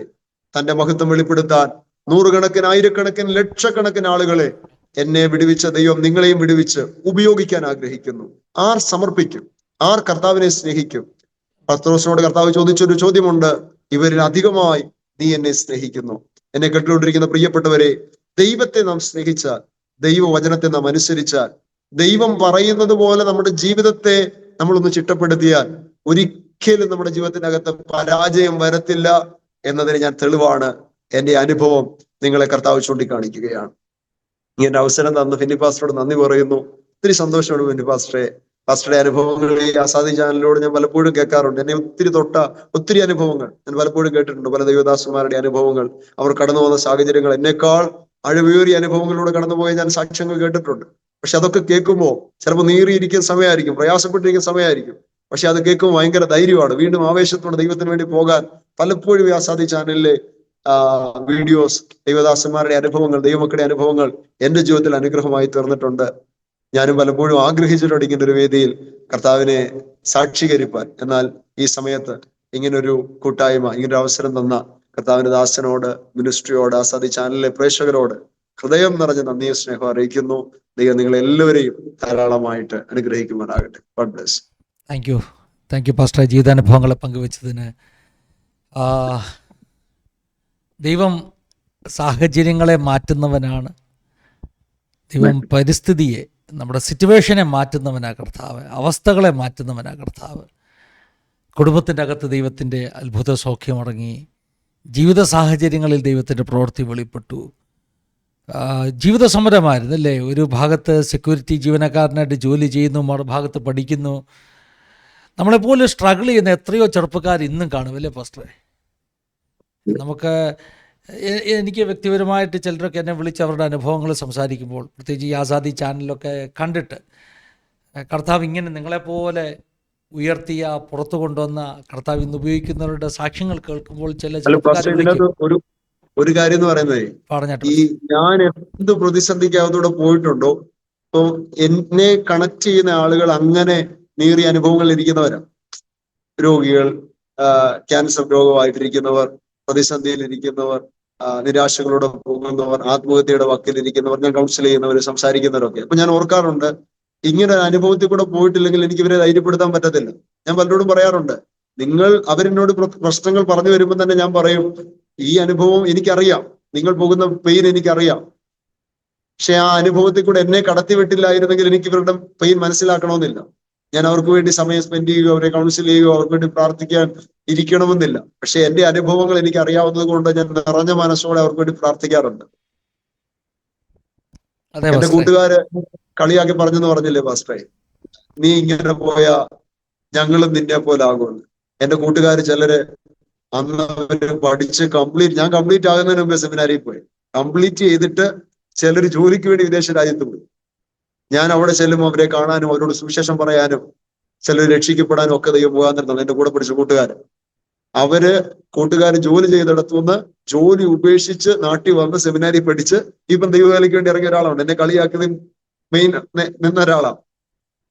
തന്റെ മഹത്വം വെളിപ്പെടുത്താൻ നൂറുകണക്കിന്, ആയിരക്കണക്കിന്, ലക്ഷക്കണക്കിന് ആളുകളെ എന്നെ വിടുവിച്ച ദൈവം നിങ്ങളെയും വിടുവിച്ച് ഉപയോഗിക്കാൻ ആഗ്രഹിക്കുന്നു. ആർ സമർപ്പിക്കും? ആർ കർത്താവിനെ സ്നേഹിക്കും? പത്രോസിനോട് കർത്താവ് ചോദിച്ചൊരു ചോദ്യമുണ്ട്, ഇവരിൽ അധികമായി നീ എന്നെ സ്നേഹിക്കുന്നു? എന്നെ കേട്ടുകൊണ്ടിരിക്കുന്ന പ്രിയപ്പെട്ടവരെ, ദൈവത്തെ നാം സ്നേഹിച്ചാൽ, ദൈവവചനത്തെ നാം അനുസരിച്ചാൽ, ദൈവം പറയുന്നത് പോലെ നമ്മുടെ ജീവിതത്തെ നമ്മളൊന്ന് ചിട്ടപ്പെടുത്തിയാൽ ഒരിക്കലും നമ്മുടെ ജീവിതത്തിനകത്ത് പരാജയം വരത്തില്ല എന്നതിന് ഞാൻ തെളിവാണ്. എന്റെ അനുഭവം നിങ്ങളെ കർത്താവ് ചൂണ്ടിക്കാണിക്കുകയാണ്. ഇങ്ങനെ അവസരം തന്ന ഫിന്നി പാസ്റ്ററോട് നന്ദി പറയുന്നു. ഒത്തിരി സന്തോഷമാണ് ഫിന്നി പാസ്റ്ററുടെ അനുഭവങ്ങൾ ഈ ആസാദി ചാനലിലൂടെ ഞാൻ പലപ്പോഴും കേൾക്കാറുണ്ട്. എന്നെ ഒത്തിരി ഒത്തിരി അനുഭവങ്ങൾ ഞാൻ പലപ്പോഴും കേട്ടിട്ടുണ്ട്. പല ദൈവദാസന്മാരുടെ അനുഭവങ്ങൾ, അവർ കടന്നു പോകുന്ന സാഹചര്യങ്ങൾ, എന്നേക്കാൾ അഴിവേറിയ അനുഭവങ്ങളിലൂടെ കടന്നുപോയ ഞാൻ സാക്ഷ്യങ്ങൾ കേട്ടിട്ടുണ്ട്. പക്ഷെ അതൊക്കെ കേൾക്കുമ്പോൾ ചിലപ്പോൾ നീറിയിരിക്കുന്ന സമയമായിരിക്കും, പ്രയാസപ്പെട്ടിരിക്കുന്ന സമയമായിരിക്കും. പക്ഷെ അത് കേൾക്കുമ്പോൾ ഭയങ്കര ധൈര്യമാണ്. വീണ്ടും ആവേശത്തോടെ ദൈവത്തിന് വേണ്ടി പോകാൻ പലപ്പോഴും ഈ ആസാദി ചാനലിലെ വീഡിയോസ്, ദൈവദാസന്മാരുടെ അനുഭവങ്ങൾ, ദൈവമക്കളുടെ അനുഭവങ്ങൾ എന്റെ ജീവിതത്തിൽ അനുഗ്രഹമായി തീർന്നിട്ടുണ്ട്. ഞാനും പലപ്പോഴും ആഗ്രഹിച്ചിട്ടുണ്ട് ഇങ്ങനെ ഒരു വേദിയിൽ കർത്താവിനെ സാക്ഷീകരിപ്പാൻ. എന്നാൽ ഈ സമയത്ത് ഇങ്ങനൊരു കൂട്ടായ്മ, ഇങ്ങനൊരു അവസരം തന്ന കർത്താവിന്റെ ദാസനോട്, മിനിസ്ട്രിയോട്, ആസാദി ചാനലിലെ പ്രേക്ഷകരോട് ഹൃദയം നിറഞ്ഞ നന്ദിയ സ്നേഹം അറിയിക്കുന്നു. ദൈവം നിങ്ങളെല്ലാവരെയും ധാരാളമായിട്ട് അനുഗ്രഹിക്കുവാനാകട്ടെ. God bless. Thank you pastor, ജീവിതാനുഭവങ്ങളെ പങ്കുവെച്ചതിന്. ദൈവം സാഹചര്യങ്ങളെ മാറ്റുന്നവനാണ്. ദൈവം പരിസ്ഥിതിയെ, നമ്മുടെ സിറ്റുവേഷനെ മാറ്റുന്നവനാ കർത്താവ്. അവസ്ഥകളെ മാറ്റുന്നവനാ കർത്താവ്. കുടുംബത്തിൻ്റെ അകത്ത് ദൈവത്തിൻ്റെ അത്ഭുത സൗഖ്യമടങ്ങി. ജീവിത സാഹചര്യങ്ങളിൽ ദൈവത്തിൻ്റെ പ്രവൃത്തി വെളിപ്പെട്ടു. ജീവിത സമരമായിരുന്നു അല്ലേ? ഒരു ഭാഗത്ത് സെക്യൂരിറ്റി ജീവനക്കാരനായിട്ട് ജോലി ചെയ്യുന്നു, മറുഭാഗത്ത് പഠിക്കുന്നു. നമ്മളെപ്പോലെ സ്ട്രഗിൾ ചെയ്യുന്ന എത്രയോ ചെറുപ്പക്കാർ ഇന്നും കാണും അല്ലേ പാസ്റ്ററെ? എനിക്ക് വ്യക്തിപരമായിട്ട് ചിലരൊക്കെ എന്നെ വിളിച്ച് അവരുടെ അനുഭവങ്ങൾ സംസാരിക്കുമ്പോൾ, പ്രത്യേകിച്ച് ഈ ആസാദി ചാനലൊക്കെ കണ്ടിട്ട്, കർത്താവ് ഇങ്ങനെ നിങ്ങളെപ്പോലെ ഉയർത്തിയ, പുറത്തു കൊണ്ടുവന്ന, കർത്താവ് ഇന്ന് ഉപയോഗിക്കുന്നവരുടെ സാക്ഷ്യങ്ങൾ കേൾക്കുമ്പോൾ ചില ഒരു കാര്യം എന്ന് പറയുന്നത്, ഈ ഞാൻ എന്ത് പ്രതിസന്ധിക്കകത്തൂടെ പോയിട്ടുണ്ടോ, ഇപ്പൊ എന്നെ കണക്ട് ചെയ്യുന്ന ആളുകൾ അങ്ങനെ നേറിയ അനുഭവങ്ങളിൽ ഇരിക്കുന്നവരാണ്. രോഗികൾ, ക്യാൻസർ രോഗമായിട്ടിരിക്കുന്നവർ, പ്രതിസന്ധിയിൽ ഇരിക്കുന്നവർ, നിരാശകളോടെ പോകുന്നവർ, ആത്മഹത്യയുടെ വക്കിലിരിക്കുന്നവർ, ഞാൻ കൗൺസിൽ ചെയ്യുന്നവർ, സംസാരിക്കുന്നവരൊക്കെ. അപ്പൊ ഞാൻ ഓർക്കാറുണ്ട്, ഇങ്ങനെ ഒരു അനുഭവത്തിൽ കൂടെ പോയിട്ടില്ലെങ്കിൽ എനിക്ക് ഇവരെ ധൈര്യപ്പെടുത്താൻ പറ്റത്തില്ല. ഞാൻ പലരോടും പറയാറുണ്ട്, അവരെന്നോട് പ്രശ്നങ്ങൾ പറഞ്ഞു വരുമ്പോൾ തന്നെ ഞാൻ പറയും, ഈ അനുഭവം എനിക്കറിയാം, നിങ്ങൾ പോകുന്ന പെയിൻ എനിക്കറിയാം. പക്ഷെ ആ അനുഭവത്തിൽ കൂടെ എന്നെ കടത്തിവിട്ടില്ലായിരുന്നെങ്കിൽ എനിക്ക് ഇവരുടെ പെയിൻ മനസ്സിലാക്കണമെന്നില്ല. ഞാൻ അവർക്ക് വേണ്ടി സമയം സ്പെൻഡ് ചെയ്യുകയോ, അവരെ കൗൺസിൽ ചെയ്യുകയോ, അവർക്ക് വേണ്ടി പ്രാർത്ഥിക്കാൻ ഇരിക്കണമെന്നില്ല. പക്ഷെ എന്റെ അനുഭവങ്ങൾ എനിക്ക് അറിയാവുന്നത് കൊണ്ട് ഞാൻ നിറഞ്ഞ മനസ്സോടെ അവർക്ക് വേണ്ടി പ്രാർത്ഥിക്കാറുണ്ട്. എന്റെ കൂട്ടുകാര് കളിയാക്കി പറഞ്ഞെന്ന് പറഞ്ഞില്ലേ പാസ്റ്ററെ, നീ ഇങ്ങനെ പോയാ ഞങ്ങളും നിന്നെ പോലെ ആകുമെന്ന്. എന്റെ കൂട്ടുകാര് ചിലര് അന്ന് അവര് പഠിച്ച് ഞാൻ കംപ്ലീറ്റ് ആകുന്നതിന് മുമ്പേ സെമിനാരിൽ പോയി. കംപ്ലീറ്റ് ചെയ്തിട്ട് ചിലർ ജോലിക്ക് വേണ്ടി വിദേശ രാജ്യത്ത് പോയി. ഞാൻ അവിടെ ചെല്ലുമ്പോൾ അവരെ കാണാനും അവരോട് സുവിശേഷം പറയാനും ചിലർ രക്ഷിക്കപ്പെടാനും ഒക്കെ ദൈവം പോകാൻ നിർത്തുന്നത്. എന്റെ കൂടെ പഠിച്ച കൂട്ടുകാര് ജോലി ചെയ്തിടത്തുനിന്ന് ജോലി ഉപേക്ഷിച്ച് നാട്ടിൽ വന്ന് സെമിനാരിൽ പഠിച്ച് ഇപ്പം ദൈവവേലയ്ക്ക് വേണ്ടി ഇറങ്ങിയ ഒരാളാണ്. എന്നെ കളിയാക്കിയതിൽ മെയിൻ നിന്ന ഒരാളാണ്.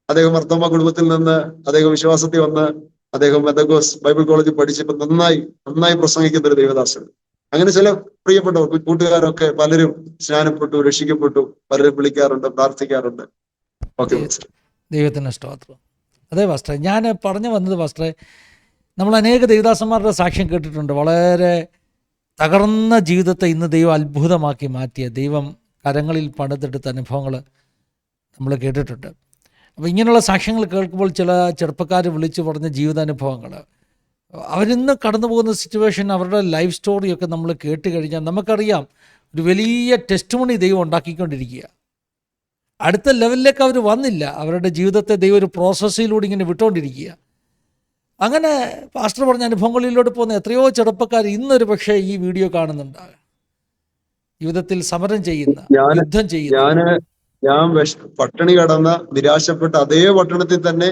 അദ്ദേഹം വർത്തമാന കുടുംബത്തിൽ നിന്ന് അദ്ദേഹം വിശ്വാസത്തിൽ വന്ന് അദ്ദേഹം ബൈബിൾ കോളേജിൽ പഠിച്ചപ്പോൾ നന്നായി പ്രസംഗിക്കുന്ന ഒരു ദൈവദാസൻ. അങ്ങനെ ചില പ്രിയപ്പെട്ടവർ, കൂട്ടുകാരൊക്കെ പലരും സ്നാനപ്പെട്ടു, രക്ഷിക്കപ്പെട്ടു. പലരും വിളിക്കാറുണ്ട്, പ്രാർത്ഥിക്കാറുണ്ട്. ഓക്കെ, ദൈവത്തിന് സ്തോത്രം. അതെ പാസ്റ്ററെ, ഞാൻ പറഞ്ഞു വന്നത് പാസ്റ്ററെ, നമ്മൾ അനേക ദൈവദാസന്മാരുടെ സാക്ഷ്യം കേട്ടിട്ടുണ്ട്. വളരെ തകർന്ന ജീവിതത്തെ ഇന്ന് ദൈവം അത്ഭുതമാക്കി മാറ്റിയ, ദൈവം കരങ്ങളിൽ പണിതെടുത്ത അനുഭവങ്ങൾ നമ്മൾ കേട്ടിട്ടുണ്ട്. അപ്പോൾ ഇങ്ങനെയുള്ള സാക്ഷ്യങ്ങൾ കേൾക്കുമ്പോൾ ചില ചെറുപ്പക്കാർ വിളിച്ചു പറഞ്ഞ ജീവിതാനുഭവങ്ങൾ, അവരിന്ന് കടന്നു പോകുന്ന സിറ്റുവേഷൻ, അവരുടെ ലൈഫ് സ്റ്റോറിയൊക്കെ നമ്മൾ കേട്ട് കഴിഞ്ഞാൽ നമുക്കറിയാം ഒരു വലിയ ടെസ്റ്റ് മണി ദൈവം ഉണ്ടാക്കിക്കൊണ്ടിരിക്കുക. അടുത്ത ലെവലിലേക്ക് അവർ വന്നില്ല. അവരുടെ ജീവിതത്തെ ദൈവം ഒരു പ്രോസസ്സിലൂടെ ഇങ്ങനെ വിട്ടുകൊണ്ടിരിക്കുക. അങ്ങനെ പാസ്റ്റർ പറഞ്ഞ അനുഭവങ്ങളിലൂടെ പോകുന്ന എത്രയോ ചെറുപ്പക്കാർ ഇന്നൊരു പക്ഷേ ഈ വീഡിയോ കാണുന്നുണ്ടാകും. ജീവിതത്തിൽ സമരം ചെയ്യുന്ന, യുദ്ധം ചെയ്യുന്ന, ഞാൻ പട്ടിണി കടന്ന നിരാശപ്പെട്ട അതേ പട്ടണത്തിൽ തന്നെ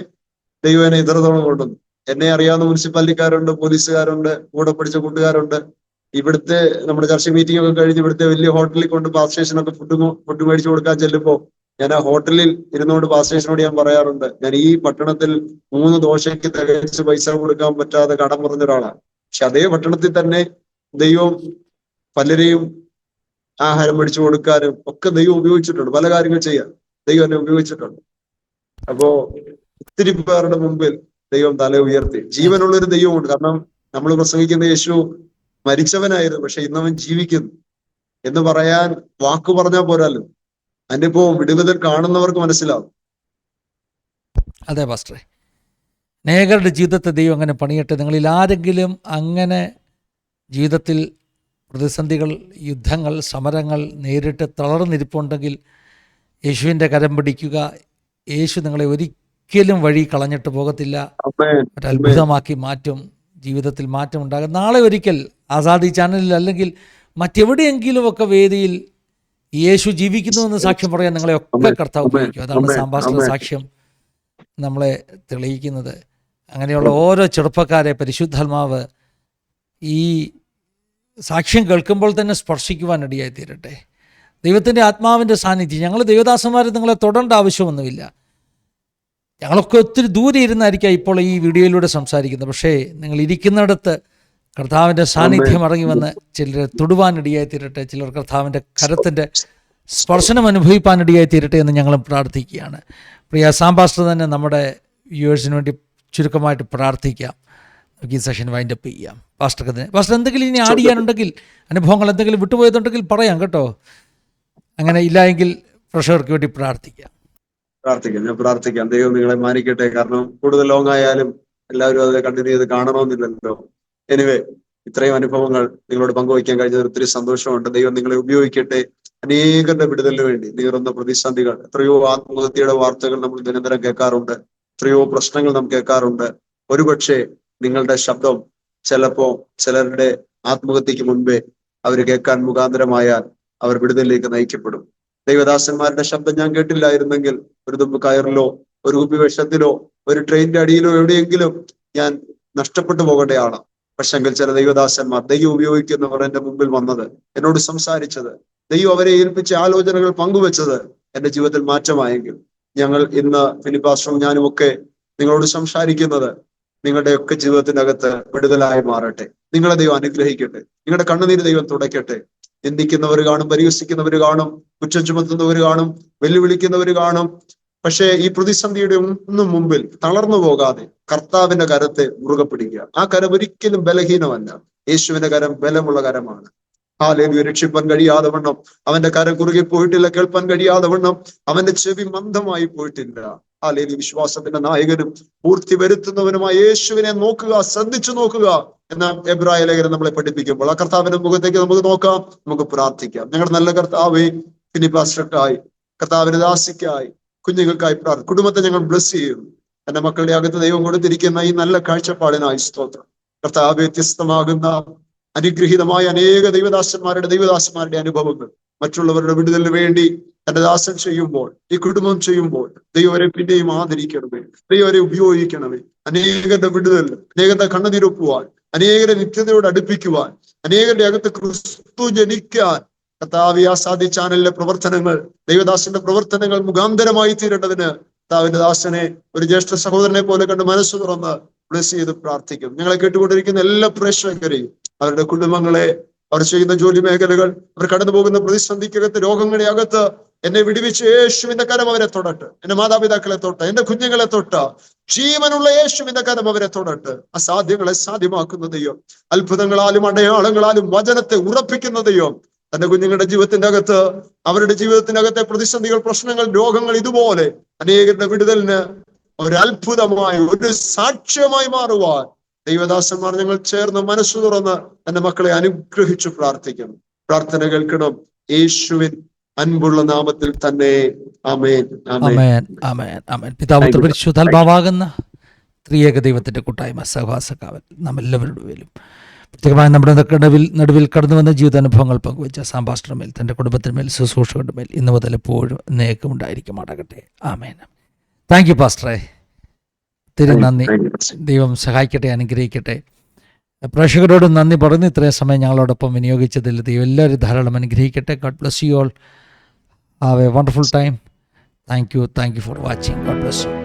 ദൈവം എന്നെ ഇത്രത്തോളം കൊണ്ടുവന്നു. എന്നെ അറിയാവുന്ന മുനിസിപ്പാലിറ്റിക്കാരുണ്ട്, പോലീസുകാരുണ്ട്, കൂടെ പഠിച്ച കൂട്ടുകാരുണ്ട്. ഇവിടുത്തെ നമ്മുടെ ചർച്ച മീറ്റിംഗ് ഒക്കെ കഴിഞ്ഞ് ഇവിടുത്തെ വലിയ ഹോട്ടലിൽ കൊണ്ട് പാസ് സ്റ്റേഷനൊക്കെ ഫുഡ് മേടിച്ചു കൊടുക്കാൻ ചെല്ലുമ്പോൾ ഞാൻ ആ ഹോട്ടലിൽ ഇരുന്നുകൊണ്ട് പാസ് സ്റ്റേഷനോട് ഞാൻ പറയാറുണ്ട്, ഞാൻ ഈ പട്ടണത്തിൽ 3 ദോശയ്ക്ക് തികച്ച് പൈസ കൊടുക്കാൻ പറ്റാതെ കടം പറഞ്ഞ ഒരാളാണ്. പക്ഷെ അതേ പട്ടണത്തിൽ തന്നെ ദൈവം പലരെയും ആഹാരം മേടിച്ചു കൊടുക്കാനും ഒക്കെ ദൈവം ഉപയോഗിച്ചിട്ടുണ്ട്. പല കാര്യങ്ങൾ ചെയ്യാൻ ദൈവം എന്നെ ഉപയോഗിച്ചിട്ടുണ്ട്. അപ്പോ ഒത്തിരി പേരുടെ മുമ്പിൽ ദൈവം തല ഉയർത്തി. ജീവനുള്ളൊരു ദൈവമുണ്ട്. കാരണം നമ്മൾ പ്രസംഗിക്കുന്ന യേശു മരിച്ചവനായിരുന്നു, പക്ഷെ ഇന്നവൻ ജീവിക്കുന്നു എന്ന് പറയാൻ വാക്ക് പറഞ്ഞാൽ പോരല്ലോ. അതിന്റെ ഇപ്പോ വിടുതൽ കാണുന്നവർക്ക് മനസ്സിലാവും. അതെ പാസ്റ്ററെ, അനേകരുടെ ജീവിതത്തെ ദൈവം അങ്ങനെ പണിയട്ടെ. നിങ്ങളിൽ ആരെങ്കിലും അങ്ങനെ ജീവിതത്തിൽ പ്രതിസന്ധികൾ, യുദ്ധങ്ങൾ, സമരങ്ങൾ നേരിട്ട് തളർന്നിരിപ്പുണ്ടെങ്കിൽ യേശുവിൻ്റെ കരം പിടിക്കുക. യേശു നിങ്ങളെ ഒരിക്കലും വഴി കളഞ്ഞിട്ട് പോകത്തില്ല, ഒരത്ഭുതമാക്കി മാറ്റും. ജീവിതത്തിൽ മാറ്റം ഉണ്ടാകും. നാളെ ഒരിക്കൽ ആസാദി ചാനലിൽ അല്ലെങ്കിൽ മറ്റെവിടെയെങ്കിലുമൊക്കെ വേദിയിൽ യേശു ജീവിക്കുന്നുവെന്ന് സാക്ഷ്യം പറയാൻ നിങ്ങളെ ഒക്കെ കർത്താവ് ഉപയോഗിക്കും. അതാണ് സാംബാസ്റ്റർ സാക്ഷ്യം നമ്മളെ തെളിയിക്കുന്നത്. അങ്ങനെയുള്ള ഓരോ ചെറുപ്പക്കാരെ പരിശുദ്ധാത്മാവ് ഈ സാക്ഷ്യം കേൾക്കുമ്പോൾ തന്നെ സ്പർശിക്കുവാനിടയായി തീരട്ടെ. ദൈവത്തിൻ്റെ ആത്മാവിൻ്റെ സാന്നിധ്യം. ഞങ്ങൾ ദൈവദാസന്മാർ നിങ്ങളെ തൊടേണ്ട ആവശ്യമൊന്നുമില്ല. ഞങ്ങളൊക്കെ ഒത്തിരി ദൂരെ ഇരുന്നായിരിക്കാം ഇപ്പോൾ ഈ വീഡിയോയിലൂടെ സംസാരിക്കുന്നത്. പക്ഷേ നിങ്ങൾ ഇരിക്കുന്നിടത്ത് കർത്താവിൻ്റെ സാന്നിധ്യം ഇറങ്ങി വന്ന് ചിലരെ തൊടുവാനിടയായി തീരട്ടെ, ചിലർ കർത്താവിൻ്റെ കരത്തിൻ്റെ സ്പർശനം അനുഭവിപ്പാനിടയായി തീരട്ടെ എന്ന് ഞങ്ങൾ പ്രാർത്ഥിക്കുകയാണ്. പ്രിയ സാംബാസ്റ്റർ തന്നെ നമ്മുടെ വ്യൂവേഴ്സിന് വേണ്ടി ചുരുക്കമായിട്ട് പ്രാർത്ഥിക്കാം. നമുക്ക് ഈ സെഷൻ വൈൻഡ് അപ്പ് ചെയ്യാം. പാസ്റ്റർ എന്തെങ്കിലും ഇനി ആഡ് ചെയ്യാനുണ്ടെങ്കിൽ, അനുഭവങ്ങൾ എന്തെങ്കിലും വിട്ടുപോയതുണ്ടെങ്കിൽ പറയാം കേട്ടോ. അങ്ങനെ ഇല്ല എങ്കിൽ പ്രേക്ഷകർക്ക് വേണ്ടി പ്രാർത്ഥിക്കാം. ഞാൻ പ്രാർത്ഥിക്കാം. ദൈവം നിങ്ങളെ മാനിക്കട്ടെ. കാരണം കൂടുതൽ ലോങ് ആയാലും എല്ലാവരും അത് കണ്ടിന്യൂ ചെയ്ത് കാണണമെന്നില്ലല്ലോ. എനിവേ, ഇത്രയും അനുഭവങ്ങൾ നിങ്ങളോട് പങ്കുവയ്ക്കാൻ കഴിഞ്ഞത് ഒത്തിരി സന്തോഷമുണ്ട്. ദൈവം നിങ്ങളെ ഉപയോഗിക്കട്ടെ. അനേകരുടെ വിടുതലിന് വേണ്ടി നീറുന്ന പ്രതിസന്ധികൾ, എത്രയോ ആത്മഹത്യയുടെ വാർത്തകൾ നമ്മൾ നിരന്തരം കേൾക്കാറുണ്ട്. എത്രയോ പ്രശ്നങ്ങൾ നാം കേൾക്കാറുണ്ട്. ഒരുപക്ഷെ നിങ്ങളുടെ ശബ്ദം ചിലപ്പോ ചിലരുടെ ആത്മഹത്യക്ക് മുൻപേ അവർ കേൾക്കാൻ മുഖാന്തരമായാൽ അവർ വിടുതലിലേക്ക് നയിക്കപ്പെടും. ദൈവദാസന്മാരുടെ ശബ്ദം ഞാൻ കേട്ടില്ലായിരുന്നെങ്കിൽ ഒരു തുമ്പ് കയറിലോ ഒരു കുപ്പി വിഷത്തിലോ ഒരു ട്രെയിനിന്റെ അടിയിലോ എവിടെയെങ്കിലും ഞാൻ നഷ്ടപ്പെട്ടു പോകേണ്ടയാണ്. പക്ഷെങ്കിൽ ചില ദൈവദാസന്മാർ, ദൈവം ഉപയോഗിക്കുന്നവർ എന്റെ മുമ്പിൽ വന്നത്, എന്നോട് സംസാരിച്ചത്, ദൈവം അവരെ ഏൽപ്പിച്ച ആലോചനകൾ പങ്കുവെച്ചത് എന്റെ ജീവിതത്തിൽ മാറ്റമായെങ്കിൽ, ഞങ്ങൾ ഇന്ന് ഫിലിപ്പാസ്റ്ററും ഞാനും ഒക്കെ നിങ്ങളോട് സംസാരിക്കുന്നത് നിങ്ങളുടെയൊക്കെ ജീവിതത്തിനകത്ത് വിടുതലായി മാറട്ടെ. നിങ്ങളെ ദൈവം അനുഗ്രഹിക്കട്ടെ. നിങ്ങളുടെ കണ്ണുനീര് ദൈവം തുടയ്ക്കട്ടെ. നിന്ദിക്കുന്നവർ കാണും, പരിഹസിക്കുന്നവർ കാണും, കുറ്റം ചുമത്തുന്നവർ കാണും, വെല്ലുവിളിക്കുന്നവർ കാണും. പക്ഷേ ഈ പ്രതിസന്ധിയുടെ ഒന്നും മുമ്പിൽ തളർന്നു പോകാതെ കർത്താവിന്റെ കരത്തെ മുറുകെ പിടിക്കുക. ആ കരം ഒരിക്കലും ബലഹീനമല്ല. യേശുവിന്റെ കരം ബലമുള്ള കരമാണ്. ഹല്ലേലൂയ. രക്ഷിപ്പാൻ കഴിയാതെ വണ്ണം അവന്റെ കരം കുറുകെ പോയിട്ടില്ല. കേൾപ്പാൻ കഴിയാതെ വണ്ണം അവന്റെ ചെവി മന്ദമായി പോയിട്ടില്ല. ഹല്ലേലൂയ. വിശ്വാസത്തിന്റെ നായകനും പൂർത്തി വരുത്തുന്നവനുമായ യേശുവിനെ നോക്കുക, ശ്രദ്ധിച്ചു നോക്കുക എന്ന എബ്രായ ലേഖനം നമ്മളെ പഠിപ്പിക്കുമ്പോൾ ആ കർത്താവിന്റെ മുഖത്തേക്ക് നമുക്ക് നോക്കാം, നമുക്ക് പ്രാർത്ഥിക്കാം. ഞങ്ങളുടെ നല്ല കർത്താവേ, ഫിലിപ്പാസ്റ്റർക്കായി, കർത്താവിന്റെ ദാസിക്കായി, കുഞ്ഞുങ്ങൾക്കായി പ്രാർത്ഥന. കുടുംബത്തെ ഞങ്ങൾ ബ്ലസ് ചെയ്യുന്നു. എന്റെ മക്കളുടെ അകത്ത് ദൈവം കൊടുത്തിരിക്കുന്ന ഈ നല്ല കാഴ്ചപ്പാടിനായി സ്തോത്രം. കർത്താവ് വ്യത്യസ്തമാകുന്ന അനുഗ്രഹീതമായ അനേക ദൈവദാസന്മാരുടെ അനുഭവങ്ങൾ മറ്റുള്ളവരുടെ വിടുതലിന് വേണ്ടി എന്റെ ദാസൻ ചെയ്യുമ്പോൾ, ഈ കുടുംബം ചെയ്യുമ്പോൾ ദൈവരെ പിന്നെയും ആദരിക്കണമേ, ദൈവരെ ഉപയോഗിക്കണമേ. അനേകരുടെ വിടുതൽ, അനേകരുടെ കണ്ണുനീരൊപ്പുവാൻ, അനേകരെ നിത്യതയോട് അടുപ്പിക്കുവാൻ, അനേകരുടെ അകത്ത് ക്രിസ്തു ജനിക്കാൻ കർത്താവ് ആസാദി ചാനലിലെ പ്രവർത്തനങ്ങൾ, ദൈവദാസന്റെ പ്രവർത്തനങ്ങൾ മുഖാന്തരമായി തീരേണ്ടതിന് കർത്താവിന്റെ ദാസനെ ഒരു ജ്യേഷ്ഠ സഹോദരനെ പോലെ കണ്ട് മനസ്സ് തുറന്ന് ബ്ലസ് ചെയ്ത് പ്രാർത്ഥിക്കും. ഞങ്ങളെ കേട്ടുകൊണ്ടിരിക്കുന്ന എല്ലാ പ്രേക്ഷകരെയും, അവരുടെ കുടുംബങ്ങളെ, അവർ ചെയ്യുന്ന ജോലി മേഖലകൾ, അവർ കടന്നു പോകുന്ന പ്രതിസന്ധിക്കകത്ത്, രോഗങ്ങളുടെ അകത്ത് എന്നെ വിടുവിച്ച് യേശുവിന്റെ കരം അവരെ തൊടട്ട്. എന്റെ മാതാപിതാക്കളെ തൊട്ട്, എന്റെ കുഞ്ഞുങ്ങളെ തൊട്ട്, ജീവനുള്ള യേശുവിന്റെ കരം അവരെ തൊടട്ട്. അസാധ്യങ്ങളെ സാധ്യമാക്കുന്ന ദൈവം, അത്ഭുതങ്ങളാലും അടയാളങ്ങളാലും വചനത്തെ ഉറപ്പിക്കുന്ന ദൈവം തന്റെ കുഞ്ഞുങ്ങളുടെ ജീവിതത്തിന്റെ അകത്ത്, അവരുടെ ജീവിതത്തിനകത്തെ പ്രതിസന്ധികൾ, പ്രശ്നങ്ങൾ, രോഗങ്ങൾ, ഇതുപോലെ അനേകരുടെ വിടുതലിന് ഒരു അത്ഭുതമായി, ഒരു സാക്ഷ്യമായി മാറുവാൻ ദൈവദാസന്മാർ ഞങ്ങൾ ചേർന്ന് മനസ്സു തുറന്ന് എന്റെ മക്കളെ അനുഗ്രഹിച്ചു പ്രാർത്ഥിക്കണം. പ്രാർത്ഥന കേൾക്കണം യേശുവിൻ അൻപുള്ള നാമത്തിൽ തന്നെ. ആമേൻ, ആമേൻ, ആമേൻ, ആമേൻ. പിതാപുത്ര പരിശുദ്ധാത്മാവാകുന്ന ത്രിയേക ദൈവത്തിന്റെ കൂട്ടായ്മ, സഹവാസകാവൽ നാം എല്ലാവരുടെ മേലും, പ്രത്യേകമായി നമ്മുടെ നടുവിൽ കടന്നു വന്ന ജീവിതാനുഭവങ്ങൾ പങ്കുവെച്ച സാംബാസ്റ്റർ മേൽ, തന്റെ കുടുംബത്തിന്മേൽ, ശുശ്രൂഷകളുടെ മേൽ ഇന്നു മുതൽ എപ്പോഴും എന്നേക്കും ഉണ്ടായിരിക്കുമാറാകട്ടെ. ആമേൻ. താങ്ക് യു പാസ്റ്ററെ. ഒത്തിരി നന്ദി. ദൈവം സഹായിക്കട്ടെ, അനുഗ്രഹിക്കട്ടെ. പ്രേക്ഷകരോട് നന്ദി പറഞ്ഞു ഇത്രയും സമയം ഞങ്ങളോടൊപ്പം വിനിയോഗിച്ചതിൽ ദൈവം എല്ലാവരും ധാരാളം അനുഗ്രഹിക്കട്ടെ. God bless you all. Have A wonderful time. Thank you for watching. God bless you.